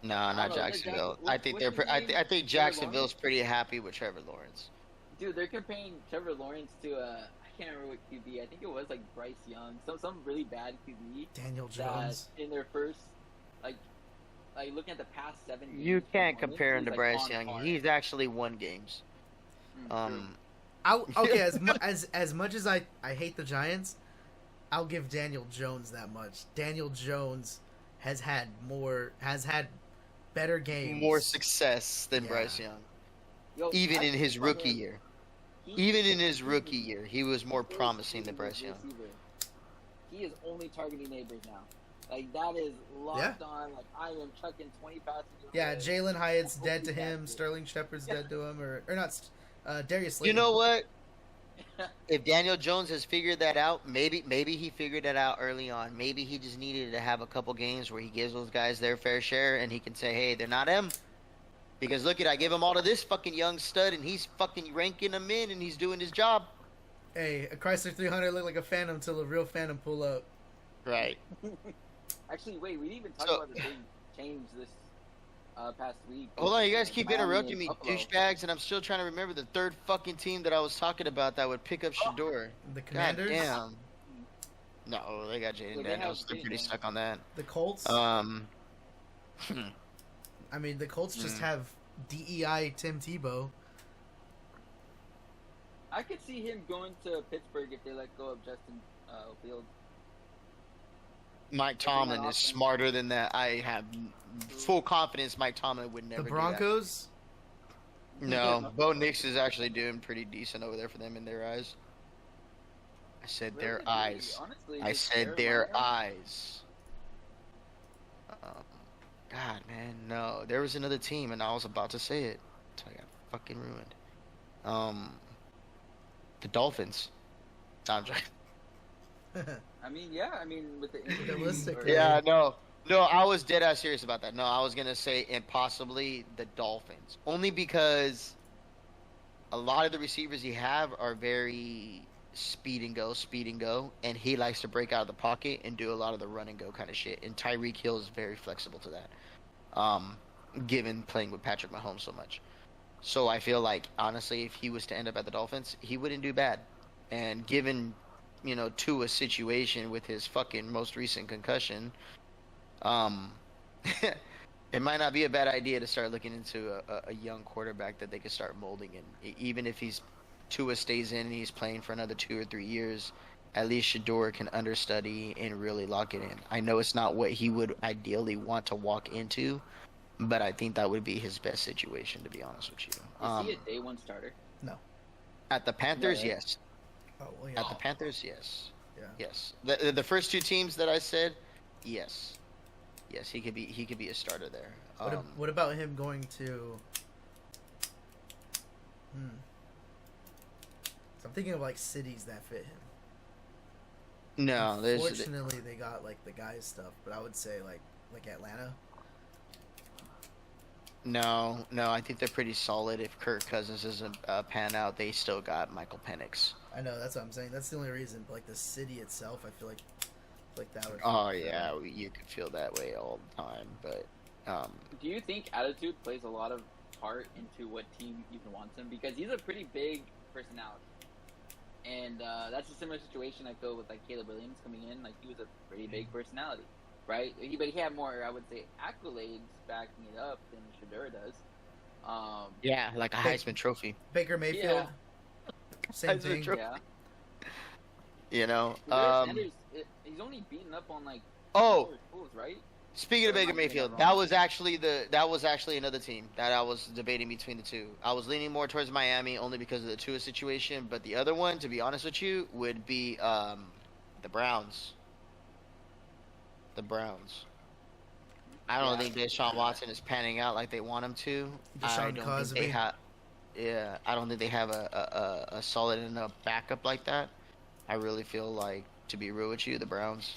No, I not don't know, Jacksonville. what's- I think what's they're. his name? I think Trevor Jacksonville's Lawrence? pretty happy with Trevor Lawrence. Dude, they're comparing Trevor Lawrence to I can't remember what QB. I think it was like Bryce Young, some really bad QB. Daniel That Jones. in their first like looking at the past 7 games. You can't performance, compare him he's, to like, Bryce on Young. par. He's actually won games. True. Okay, as much as I hate the Giants, I'll give Daniel Jones that much. Daniel Jones has had better games. More success than Yeah. Bryce Young. Yo, Even I in his think about rookie him, year. he- Even in his rookie year, he was more promising than Bryce Young. receiver. He is only targeting neighbors now. Like that is locked on. Like I am chucking 20 passes. Yeah, away. Jalen Hyatt's I hope dead he to him. gets it. Sterling Shepard's dead to him, or not. Darius Slayton. You know what? If Daniel Jones has figured that out, maybe he figured that out early on. Maybe he just needed to have a couple games where he gives those guys their fair share, and he can say, "Hey, they're not him." Because look I give him all to this fucking young stud, and he's fucking ranking them in, and he's doing his job. Hey, a Chrysler 300 looked like a Phantom till a real Phantom pull up. Right. Actually, wait, we didn't even talk So- about the big change this past week. Hold on, you guys keep Miami interrupting and me, Buffalo. douchebags, and I'm still trying to remember the third fucking team that I was talking about that would pick up Shador. The God Commanders, damn. No, they got Jaden So they Daniels. have They're pretty Jaden. stuck on that. the Colts. Hmm. I mean, the Colts just have DEI Tim Tebow. I could see him going to Pittsburgh if they let go of Justin Fields. Mike Tomlin is smarter than that. I have full confidence Mike Tomlin would never The do Broncos. that. No, Bo Nix is actually doing pretty decent over there for them in their eyes. I said Really, their really, eyes. honestly, I just said their Carolina? eyes. God, man, no. There was another team, and I was about to say it, so I got fucking ruined. The Dolphins. No, I'm joking. I mean, yeah. I mean, with the injuries Realistically. Yeah, no, I was dead ass serious about that. No, I was gonna say and possibly the Dolphins, only because a lot of the receivers he have are very speed and go, and he likes to break out of the pocket and do a lot of the run and go kind of shit. And Tyreek Hill is very flexible to that, given playing with Patrick Mahomes so much. So I feel like honestly, if he was to end up at the Dolphins, he wouldn't do bad. And given Tua's situation with his fucking most recent concussion, it might not be a bad idea to start looking into a young quarterback that they could start molding in. Even if Tua stays in and he's playing for another 2 or 3 years, at least Shador can understudy and really lock it in. I know it's not what he would ideally want to walk into, but I think that would be his best situation, to be honest with you. Is he a day one starter? At the Panthers, Yeah. yes. Oh well, yeah. At the Panthers, yes. Yeah. Yes. The first two teams that I said, yes. Yes, he could be a starter there. What about him going to? I'm thinking of like cities that fit him. No, there's Fortunately, they got like the guys stuff, but I would say like Atlanta. no. I think they're pretty solid. If Kirk Cousins doesn't pan out, they still got Michael Penix. I know that's what I'm saying. That's the only reason. But like the city itself, I feel like that would. Oh yeah, you could feel that way all the time. But Do you think attitude plays a lot of part into what team even wants him? Because he's a pretty big personality, and that's a similar situation I feel with like Caleb Williams coming in. Like he was a pretty big personality, right? But he had more, I would say, accolades backing it up than Shadura does. yeah, like a Heisman Trophy. Baker Mayfield. Same Heisman thing. Trophy. Yeah. You know. Sanders, he's only beaten up on like Oh, schools, right? speaking of Or am Baker I getting Mayfield, that that wrong? was actually another team that I was debating between the two. I was leaning more towards Miami only because of the Tua situation, but the other one, to be honest with you, would be the Browns. The Browns. I don't think Deshaun Watson is panning out like they want him to. I Deshaun don't Cosby. think they have. Yeah, I don't think they have a solid enough backup like that. I really feel like, to be real with you, the Browns.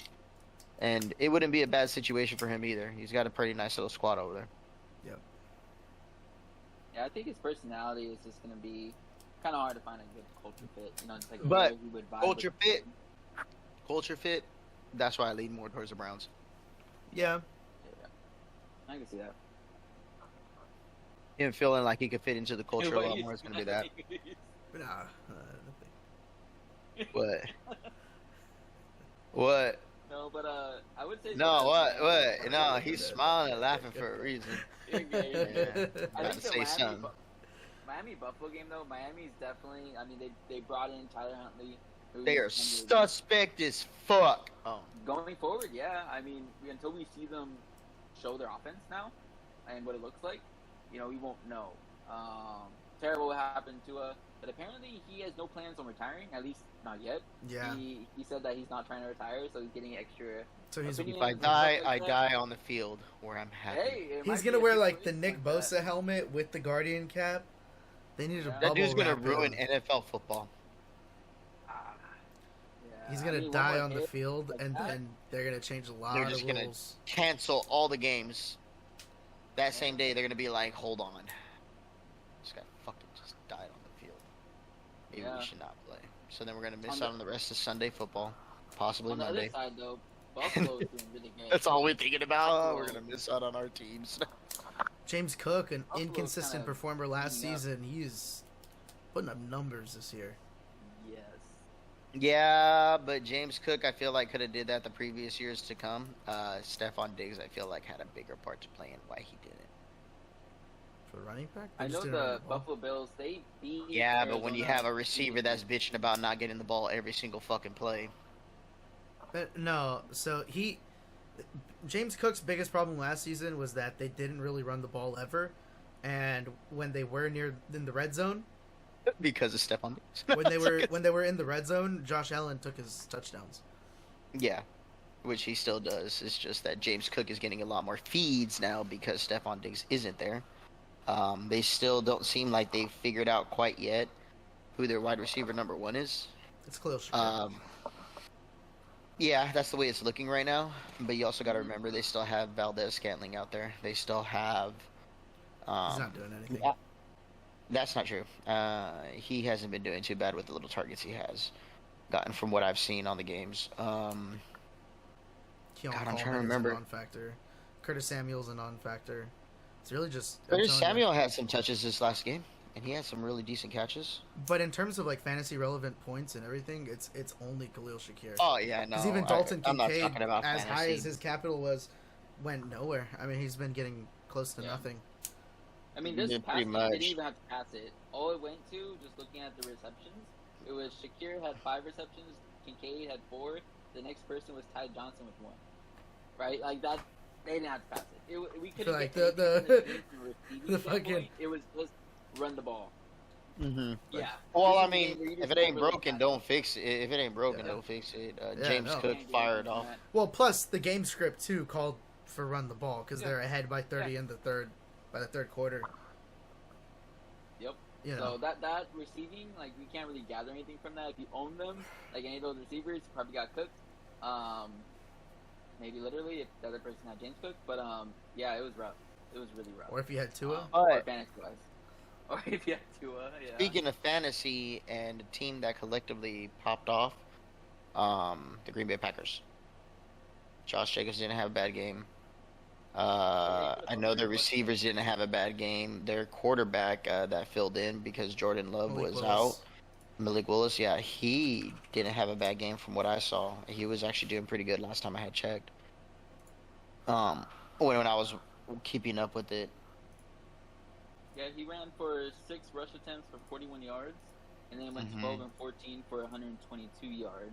And it wouldn't be a bad situation for him either. He's got a pretty nice little squad over there. Yep. Yeah, I think his personality is just gonna be kind of hard to find a good culture fit. You know, it's like But where he would vibe culture with the fit- team. Culture fit, that's why I lean more towards the Browns. Yeah. Yeah, I can see that. Him feeling like he could fit into the culture a lot more is going to be that. Nah. What? What? No, but I would say. No, what? No, he's smiling and laughing for a reason. Yeah. Yeah. I About think to the say something. Miami Buffalo game though, Miami's definitely. I mean, they brought in Tyler Huntley. who They are was suspect as fuck. Oh. going forward. Yeah, I mean, until we see them show their offense now and what it looks like, we won't know. Terrible what happened to but apparently he has no plans on retiring, at least not yet. Yeah. He said that he's not trying to retire, so he's getting extra. So he's opinions If I and die, stuff I like that. die on the field where I'm happy. Hey, it might he's be gonna a wear like the situation Nick like Bosa helmet with the Guardian cap. They needed a Yeah. bubble That dude's gonna wrap ruin him. NFL football. Yeah, He's I gonna mean, one die more on the hit field, like and that. then they're gonna change a lot They're of just gonna rules. cancel all the games. That same day, they're gonna be like, "Hold on, this guy fucking just died on the field. Maybe Yeah. we should not play." So then we're gonna miss On the- out on the rest of Sunday football, possibly On the Monday. other side, though, Buffalo's doing really good. That's all we're thinking about. Buffalo. We're gonna miss out on our teams. James Cook, an Buffalo's inconsistent kinda performer last heating up. season, he's putting up numbers this year. Yes. Yeah, but James Cook, I feel like could have did that the previous years to come. Stephon Diggs, I feel like had a bigger part to play in why he didn't. For running back, They I just know didn't run the the ball. Buffalo Bills, they beat. Yeah, but when you Arizona have a receiver that's bitching about not getting the ball every single fucking play. But no, so James Cook's biggest problem last season was that they didn't really run the ball ever, and when they were in the red zone, Because of Stephon Diggs. when they were in the red zone, Josh Allen took his touchdowns. Yeah, which he still does. It's just that James Cook is getting a lot more feeds now because Stephon Diggs isn't there. They still don't seem like they've figured out quite yet who their wide receiver number one is. It's Khalil Shakir. Yeah, that's the way it's looking right now. But you also got to remember they still have Valdez Scantling out there. They still have. He's not doing anything. yeah, that's not true. He hasn't been doing too bad with the little targets he has gotten from what I've seen on the games. Keon God, I'm Coleman trying to is a remember. non-factor. Curtis Samuel's a non-factor. It's really just. I'm Curtis telling you. Samuel had some touches this last game, and he had some really decent catches. But in terms of like fantasy relevant points and everything, it's only Khalil Shakir. Oh yeah, no. Because even Dalton I'm not Kincaid, talking about as high fantasy. as his capital was, went nowhere. I mean, he's been getting close to Yeah. nothing. I mean, this Yeah, pass pretty game much. didn't even have to pass it. All it went to, just looking at the receptions, it was Shakir had 5 receptions, Kincaid had 4. The next person was Ty Johnson with 1. Right, like that. They didn't have to pass it. We couldn't Like get the- anything from the team from a receiving the standpoint. fucking- It was just run the ball. Mm-hmm. Yeah. Well, I This is a game where mean, you if just it ain't never look broken, at don't fix it. If it ain't broken, Yeah. don't fix it. Yeah, James no. Cook Can't do fired anything off. from that. Well, plus the game script too called for run the ball because Yeah. they're ahead by 30 in the third by the third quarter. Yep. You know, So that receiving, like, we can't really gather anything from that. If you own them, like any of those receivers, you probably got cooked. Maybe literally if the other person had James Cook, but yeah, it was rough. It was really rough. or if you had Tua. Or fantasy wise, or if you had Tua, yeah. Speaking of fantasy and a team that collectively popped off, the Green Bay Packers. Josh Jacobs didn't have a bad game. I know their receivers didn't have a bad game. Their quarterback that filled in because Jordan Love Malik was Willis. out. Malik Willis, yeah, he didn't have a bad game from what I saw. He was actually doing pretty good last time I had checked. When I was keeping up with it. Yeah, he ran for 6 rush attempts for 41 yards, and then went 12 and 14 for 122 yards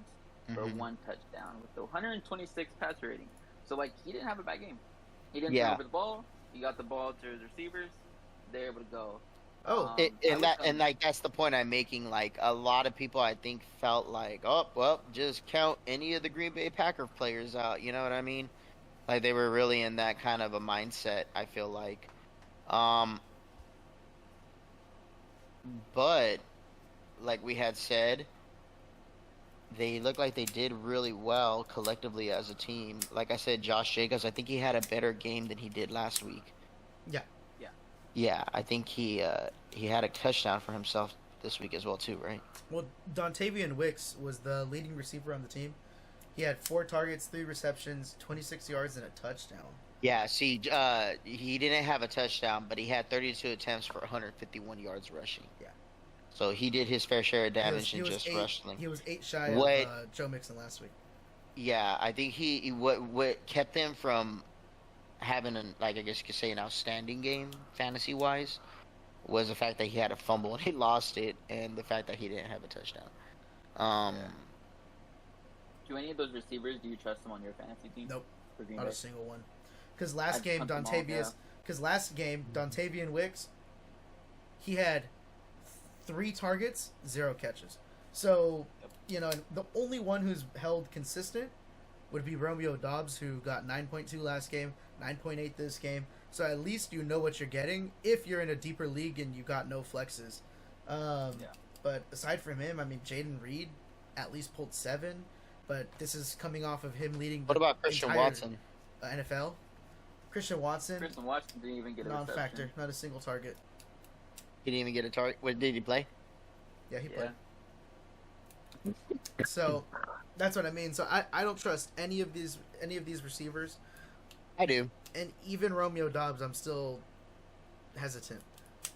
for 1 touchdown with the 126 passer rating. So, like, he didn't have a bad game. He didn't turn over the ball. He got the ball to his receivers. They're able to go. That's the point I'm making. Like, a lot of people, I think, felt like, oh, well, just count any of the Green Bay Packer players out. You know what I mean? Like, they were really in that kind of a mindset, I feel like. But, like we had said, they look like they did really well collectively as a team. Like I said, Josh Jacobs, I think he had a better game than he did last week. Yeah. Yeah, I think he had a touchdown for himself this week as well too, right? Well, Dontavian Wicks was the leading receiver on the team. He had 4 targets, 3 receptions, 26 yards, and a touchdown. Yeah, see, he didn't have a touchdown, but he had 32 attempts for 151 yards rushing. Yeah. So he did his fair share of damage in just rushing. He was 8 shy of Joe Mixon last week. Yeah, I think what kept him from having I guess you could say an outstanding game fantasy wise was the fact that he had a fumble and he lost it, and the fact that he didn't have a touchdown. Do any of those receivers, do you trust them on your fantasy team? Nope, not a single one. Because last game Dontavian Wicks, he had 3 targets, 0 catches. So, you know, the only one who's held consistent would be Romeo Doubs, who got 9.2 last game, 9.8 this game. So at least you know what you're getting if you're in a deeper league and you got no flexes. But aside from him, I mean, Jaden Reed at least pulled 7. But this is coming off of him leading. What about Christian Watson? NFL. Christian Watson didn't even get a non-factor, not a single target. He didn't even get a target. What did he play? Yeah, he played. So that's what I mean. So I don't trust any of these receivers. I do. And even Romeo Doubs, I'm still hesitant.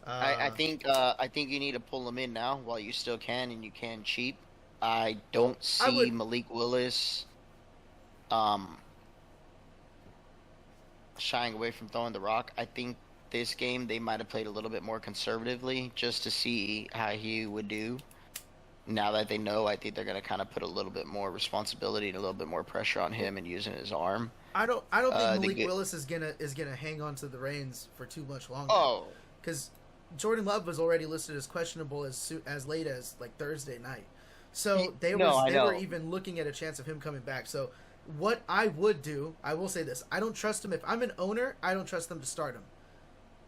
I think you need to pull him in now while you still can, and you can cheap. I don't see Malik Willis shying away from throwing the rock. I think this game they might have played a little bit more conservatively just to see how he would do. Now that they know, I think they're going to kind of put a little bit more responsibility and a little bit more pressure on him and using his arm. I don't think Malik Willis is gonna hang on to the reins for too much longer. Oh, because Jordan Love was already listed as questionable as late as like Thursday night. So they were even looking at a chance of him coming back. So what I would do, I will say this: I don't trust him. If I'm an owner, I don't trust them to start him.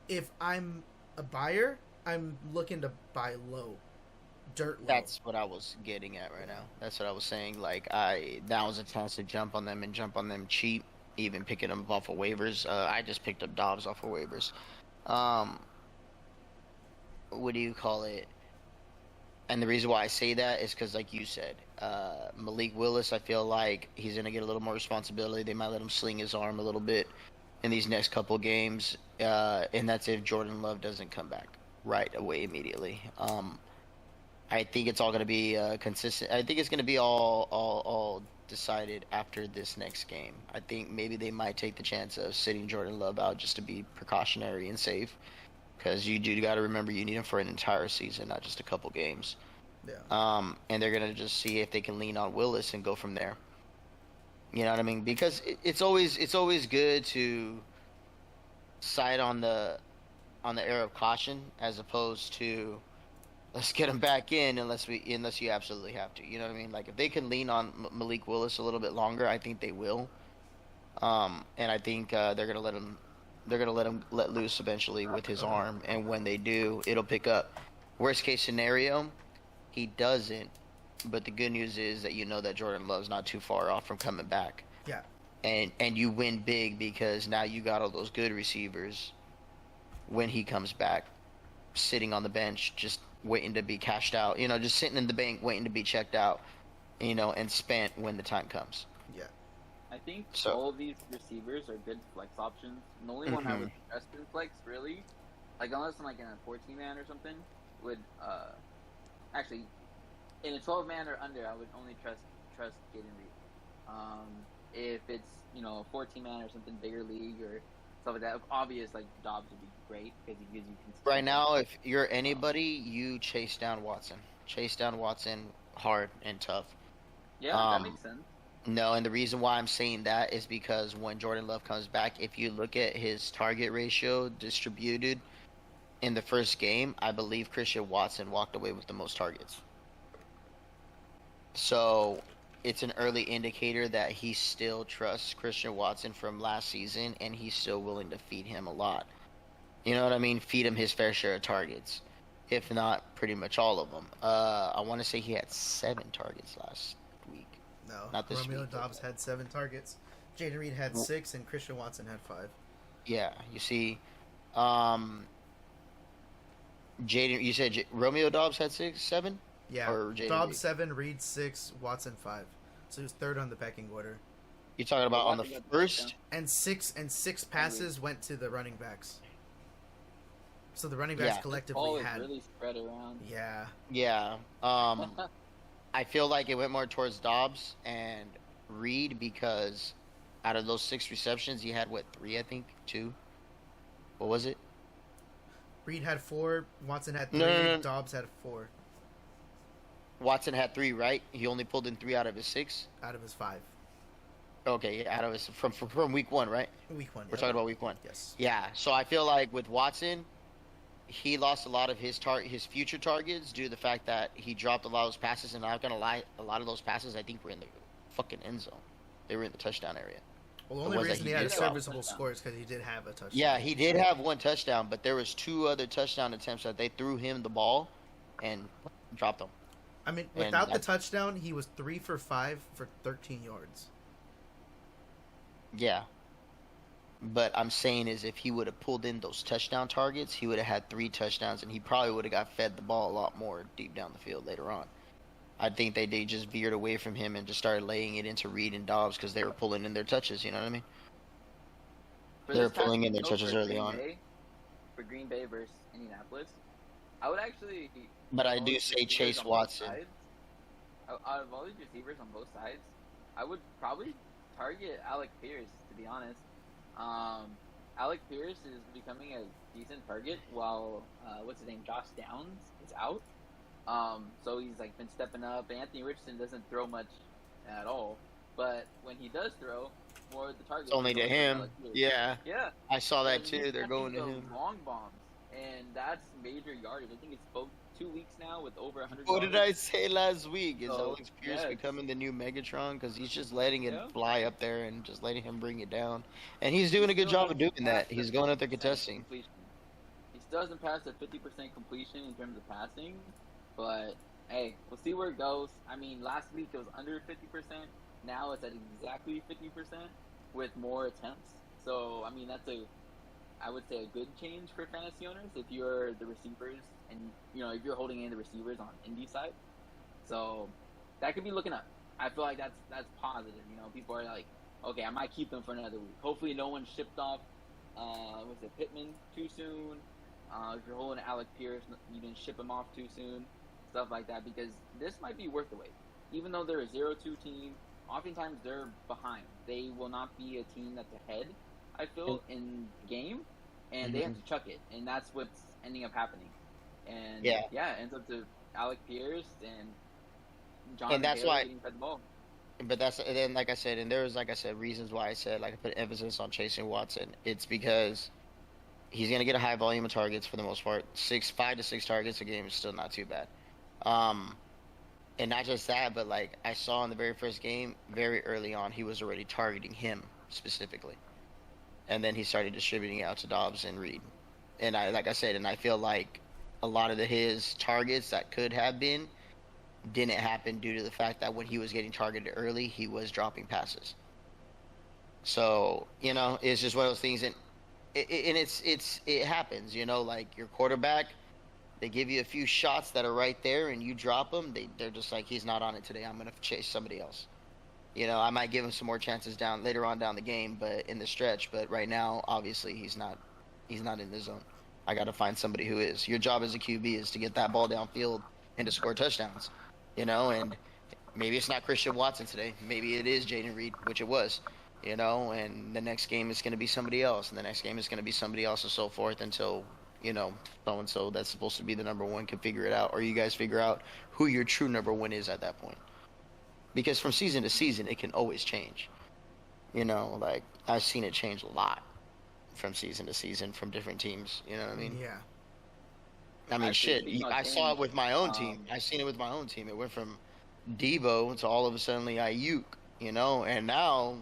If I'm a buyer, I'm looking to buy low, dirt low. That's what I was getting at right now. That's what I was saying. Like that was a chance to jump on them cheap, even picking them off of waivers. I just picked up Dobbs off of waivers. What do you call it? And the reason why I say that is because, like you said, Malik Willis, I feel like he's going to get a little more responsibility. They might let him sling his arm a little bit in these next couple games, and that's if Jordan Love doesn't come back right away immediately. I think it's all going to be consistent. I think it's going to be all decided after this next game. I think maybe they might take the chance of sitting Jordan Love out just to be precautionary and safe. Because you do got to remember you need him for an entire season, not just a couple games. Yeah. And they're gonna just see if they can lean on Willis and go from there. You know what I mean? Because it's always good to side on the air of caution as opposed to let's get him back in unless you absolutely have to. You know what I mean? Like if they can lean on Malik Willis a little bit longer, I think they will. And I think they're gonna let him let loose eventually with his arm, and when they do, it'll pick up. Worst case scenario, he doesn't. But the good news is that you know that Jordan Love's not too far off from coming back. Yeah. And you win big because now you got all those good receivers when he comes back, sitting on the bench, just waiting to be cashed out. Just sitting in the bank, waiting to be checked out. And spent when the time comes. Yeah. I think So- all of these receivers are good flex options. And the only one I would trust in flex, really, like unless I'm like in a 14-man or something, would actually in a 12-man or under, I would only trust Jaden Reed. If it's a 14-man or something bigger league or stuff like that, obvious like Dobbs would be great because he gives you consistency. Right now, if you're anybody, you chase down Watson. Chase down Watson hard and tough. Yeah, that makes sense. No, and the reason why I'm saying that is because when Jordan Love comes back, if you look at his target ratio distributed in the first game, I believe Christian Watson walked away with the most targets. So it's an early indicator that he still trusts Christian Watson from last season, and he's still willing to feed him a lot. You know what I mean? Feed him his fair share of targets, if not pretty much all of them. I want to say he had 7 targets last week. No. Not this Romeo week, Dobbs had 7 targets. Jaden Reed had 6, and Christian Watson had 5. Yeah, you see, Jaden. You said Romeo Dobbs had 6, 7. Yeah. Or Jaden Dobbs Reed? 7, Reed 6, Watson 5. So he was third on the pecking order. You're talking about on the Watson got first. And six passes went to the running backs. So the running backs Yeah. collectively Ball is had. really spread around. Yeah. Yeah. I feel like it went more towards Dobbs and Reed because out of those 6 receptions, he had 3, I think, 2. What was it? Reed had 4, Watson had 3, No. Dobbs had 4 Watson had 3, right? He only pulled in 3 out of his 6. out of his 5. Okay, yeah, out of his from week 1, right? Week 1. We're talking about week 1. Yes. Yeah. So I feel like with Watson, he lost a lot of his future targets due to the fact that he dropped a lot of those passes, and I'm not gonna lie, a lot of those passes I think were in the fucking end zone. They were in the touchdown area. Well, the only was that reason he he had did serviceable touchdown. scores because he did have a touchdown. Yeah, he did have 1 touchdown, but there was 2 other touchdown attempts that they threw him the ball and dropped them. I mean, And without the that's- touchdown, he was 3 for 5 for 13 yards. Yeah. But I'm saying is if he would have pulled in those touchdown targets, he would have had 3 touchdowns, and he probably would have got fed the ball a lot more deep down the field later on. I think they just veered away from him and just started laying it into Reed and Dobbs because they were pulling in their touches, you know what I mean? For They're this past pulling in their week, touches for early Green on. Bay- For Green Bay versus Indianapolis, I would actually. But I all do these say receivers Chase on both Watson. sides- Out of all these receivers on both sides, I would probably target Alec Pierce. To be honest, Alec Pierce is becoming a decent target while what's his name, Josh Downs, is out. So he's like been stepping up. Anthony Richardson doesn't throw much at all, but when he does throw, more of the targets It's only go to Alec him. Pierce. Yeah. Yeah. I saw that And too. he's They're going to catching him. those long bombs, and that's major yardage. I think it's both 2 weeks now with over 100. What did I say last week? Is So, Alex Pierce yes. becoming the new Megatron? Because he's just letting it Yeah. fly up there and just letting him bring it down. And he's doing a good Still job of doing hasn't that. passed the He's going out there 50% contesting. completion. He still hasn't passed the 50% completion in terms of passing, but hey, we'll see where it goes. I mean, last week it was under 50%. Now it's at exactly 50% with more attempts. So I mean, I would say a good change for fantasy owners if you're the receivers and if you're holding in the receivers on Indy side. So that could be looking up. I feel like that's positive. People are like, okay, I might keep them for another week. Hopefully, no one shipped off. Was it Pittman too soon? If you're holding Alec Pierce, you didn't ship him off too soon. Stuff like that, because this might be worth the wait. Even though they're a 0-2 team, oftentimes they're behind. They will not be a team that's ahead, I feel, in the game, and they have to chuck it, and that's what's ending up happening. And Yeah. it ends up to Alec Pierce and John. And that's why- getting fed the ball. But that's, and then like I said, and there's reasons why I said I put emphasis on chasing Watson. It's because he's gonna get a high volume of targets for the most part. 5 to 6 targets a game is still not too bad. And not just that, but I saw in the very first game, very early on, he was already targeting him specifically, and then he started distributing out to Dobbs and Reed. And I feel like a lot of his targets that could have been didn't happen due to the fact that when he was getting targeted early, he was dropping passes. So, it's just one of those things, and it happens, like your quarterback, they give you a few shots that are right there, and you drop them. They're just like, he's not on it today. I'm gonna chase somebody else. I might give him some more chances later on down the game, but in the stretch. But right now, obviously, he's not in the zone. I got to find somebody who is. Your job as a QB is to get that ball downfield and to score touchdowns. And maybe it's not Christian Watson today. Maybe it is Jaden Reed, which it was. And the next game is going to be somebody else, and the next game is going to be somebody else, and so forth until so and so that's supposed to be the number one can figure it out, or you guys figure out who your true number one is at that point. Because from season to season, it can always change. Like I've seen it change a lot from season to season from different teams. You know what I mean? Yeah. I mean, shit. I saw it with my own team. I seen it with my own team. It went from Debo to all of a sudden Ayuk, and now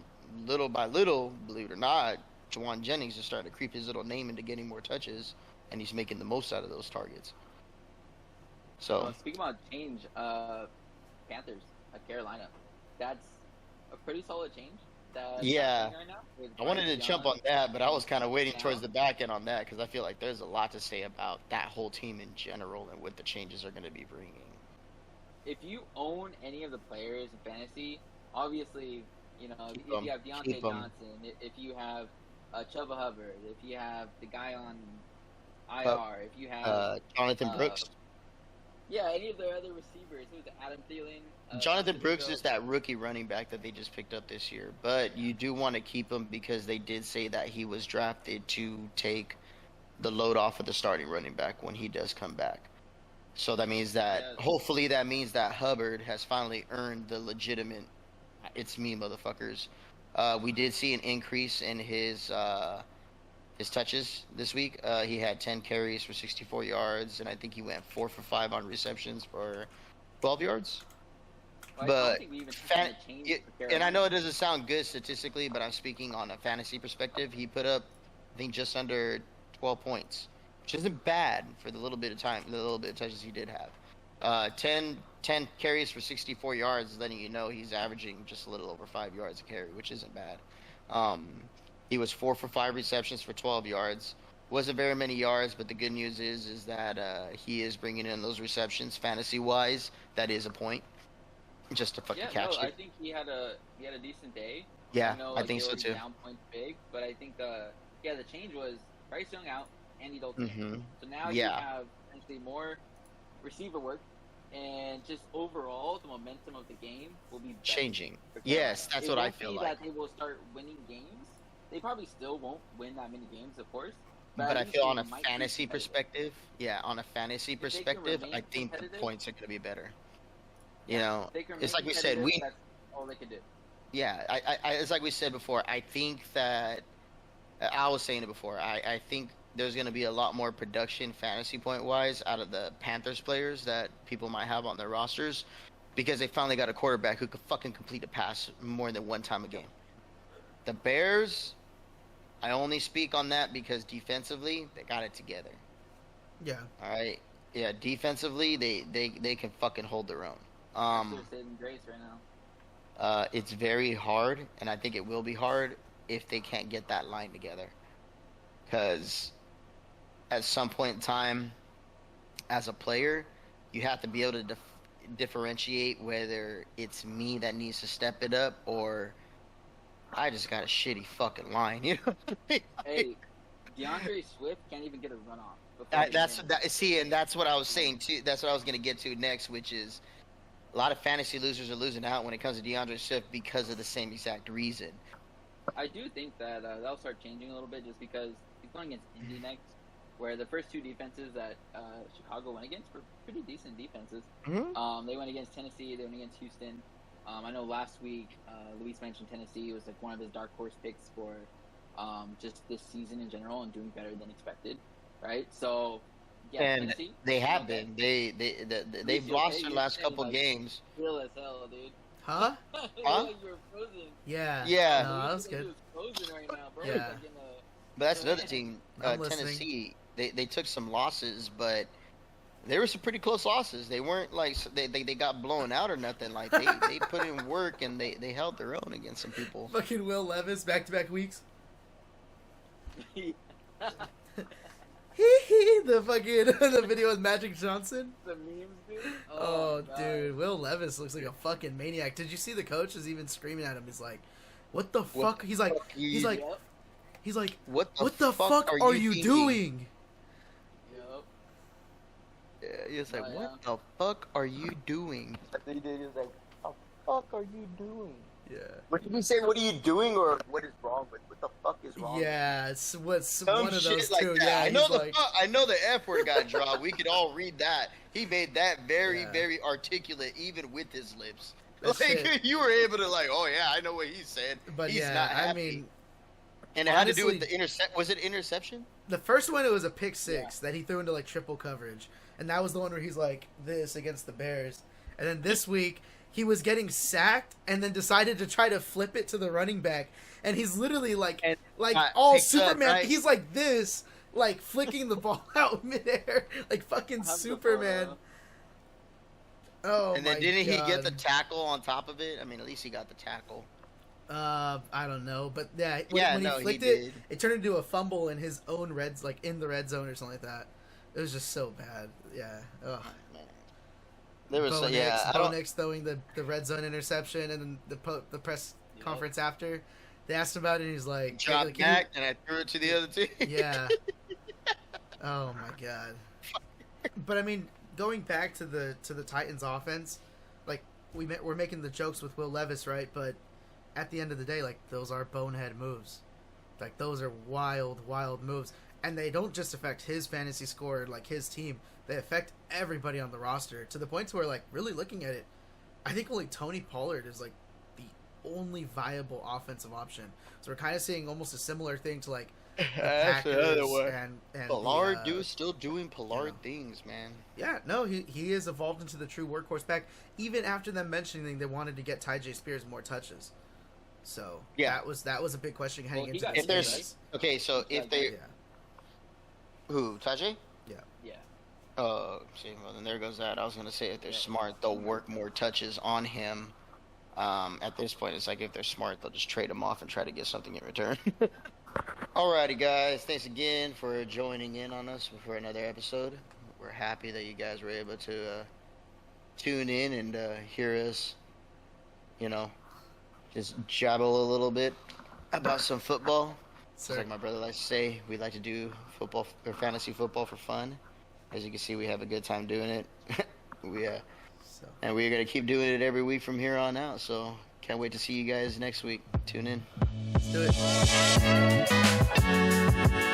little by little, believe it or not, Juwan Jennings is starting to creep his little name into getting more touches, and he's making the most out of those targets. So speaking about change, Panthers at Carolina, that's a pretty solid change. Yeah, right now, I wanted to jump on that, but I was kind of waiting towards the back end on that because I feel like there's a lot to say about that whole team in general and what the changes are going to be bringing. If you own any of the players in fantasy, obviously, if you have Deontay Johnson, if you have Chuba Hubbard, if you have the guy on IR, if you have Jonathan Brooks. Yeah, any of the other receivers. Who's Adam Thielen? Jonathan Brooks is that rookie running back that they just picked up this year. But you do want to keep him because they did say that he was drafted to take the load off of the starting running back when he does come back. So that means that, hopefully that means that Hubbard has finally earned the legitimate, it's me, motherfuckers. We did see an increase in his touches this week. He had 10 carries for 64 yards, and I think he went 4 for 5 on receptions for 12 yards. But and I know it doesn't sound good statistically, but I'm speaking on a fantasy perspective. He put up, I think, just under 12 points, which isn't bad for the little bit of touches he did have. 10 carries for 64 yards is letting you know he's averaging just a little over 5 yards a carry, which isn't bad. He was 4 for 5 receptions for 12 yards. Wasn't very many yards, but the good news is that he is bringing in those receptions fantasy-wise. That is a point. Just to fucking catch it. I think he had a decent day. Yeah, I think so too. Down points big, but I think the change was Bryce Young out, Andy Dalton. Mm-hmm. So now you have essentially more receiver work, and just overall the momentum of the game will be changing. Yes, that's what I feel like. That they will start winning games. They probably still won't win that many games, of course. But I feel on a fantasy perspective, I think the points are going to be better. It's like we said, that's all they could do. Yeah, it's like we said before. I think that I was saying it before. I think there's going to be a lot more production fantasy point wise out of the Panthers players that people might have on their rosters because they finally got a quarterback who could fucking complete a pass more than one time a game. The Bears, I only speak on that because defensively they got it together. Yeah. All right. Yeah, defensively they can fucking hold their own. Saving grace right now. It's very hard, and I think it will be hard if they can't get that line together. Because at some point in time, as a player, you have to be able to differentiate whether it's me that needs to step it up or I just got a shitty fucking line. You know what I mean? Hey, DeAndre Swift can't even get a run off. And that's what I was saying too. That's what I was going to get to next, which is a lot of fantasy losers are losing out when it comes to DeAndre Swift because of the same exact reason. I do think that that'll start changing a little bit just because he's going against Indy next, where the first two defenses that Chicago went against were pretty decent defenses. Mm-hmm. They went against Tennessee, they went against Houston. I know last week Luis mentioned Tennessee was like one of his dark horse picks for just this season in general and doing better than expected, right? So yeah, and Tennessee, they have been. They've lost their last couple games. Real as hell, dude. Huh? Like you were frozen. Yeah. Yeah. No, that was good. Frozen right now, bro. Yeah. But that's another team. I'm Tennessee, they took some losses, but there were some pretty close losses. They weren't like they got blown out or nothing. Like they put in work and they held their own against some people. Fucking Will Levis, back-to-back weeks. The fucking the video with Magic Johnson. The memes, dude. Oh, God. dude, Will Levis looks like a fucking maniac. Did you see the coach is even screaming at him? He's like, "What the fuck?" He's like, Yep. "What the fuck are you doing?" Yep. Yeah, he's like, Oh, "What the fuck are you doing?" He did. He was like, "What the fuck are you doing?" Yeah. What did he say? What are you doing, or what is wrong with? What the fuck is wrong? Yeah, it's what's Some one of shit those like two. that. Yeah, I know he's like, I know the F word got dropped. We could all read that. He made that very, Yeah. very articulate, even with his lips. That shit- Like you were able to like, oh yeah, I know what he's saying. but He's yeah, not happy. I mean, And it had to do with honestly- the intercept. Was it interception? the first one it was a pick six that he threw into like triple coverage, and that was the one where he's like this against the Bears, and then this week he was getting sacked and then decided to try to flip it to the running back, and he's literally like And all picked up, Superman. right? He's like this, like flicking the ball out midair, like fucking have the Superman. photo. Oh, And then my didn't he get the God. tackle on top of it? I mean, at least he got the tackle. I don't know, but yeah, Yeah, when no, he he flicked it, did. it turned into a fumble in his own reds, like in the red zone or something like that. It was just so bad. Yeah. Ugh. Man. There was Bo yeah. Nix, I Bo don't. Nix throwing the red zone interception, and then the press Yep. conference after, they asked him about it, and he's like, Dropped "Can you-" back and I threw it to the other team. Yeah. Oh my God. But I mean, going back to the Titans offense, like we're making the jokes with Will Levis, right? But at the end of the day, like those are bonehead moves. Like those are wild moves, and they don't just affect his fantasy score, like his team. They affect everybody on the roster to the point to where, like, really looking at it, I think only Tony Pollard is like the only viable offensive option. So we're kind of seeing almost a similar thing to like the That's the Packers other way. and Pollard the, still doing Pollard you know. things, man. Yeah, no, he has evolved into the true workhorse back. Even after them mentioning they wanted to get Ty J Spears more touches, so Yeah. that was a big question heading Well, he into got this If game. there's okay, so if they Yeah, who Tajay? Yeah. Oh, see, well then there goes that. I was gonna say if they're Yeah. smart, they'll work more touches on him. At this point, it's like if they're smart, they'll just trade him off and try to get something in return. Alrighty, guys. Thanks again for joining in on us for another episode. We're happy that you guys were able to tune in and hear us, you know, just jabble a little bit about some football. Just sir. like my brother likes to say, we like to do football or fantasy football for fun. As you can see, we have a good time doing it. So. And we're gonna keep doing it every week from here on out. So can't wait to see you guys next week. Tune in. Let's do it.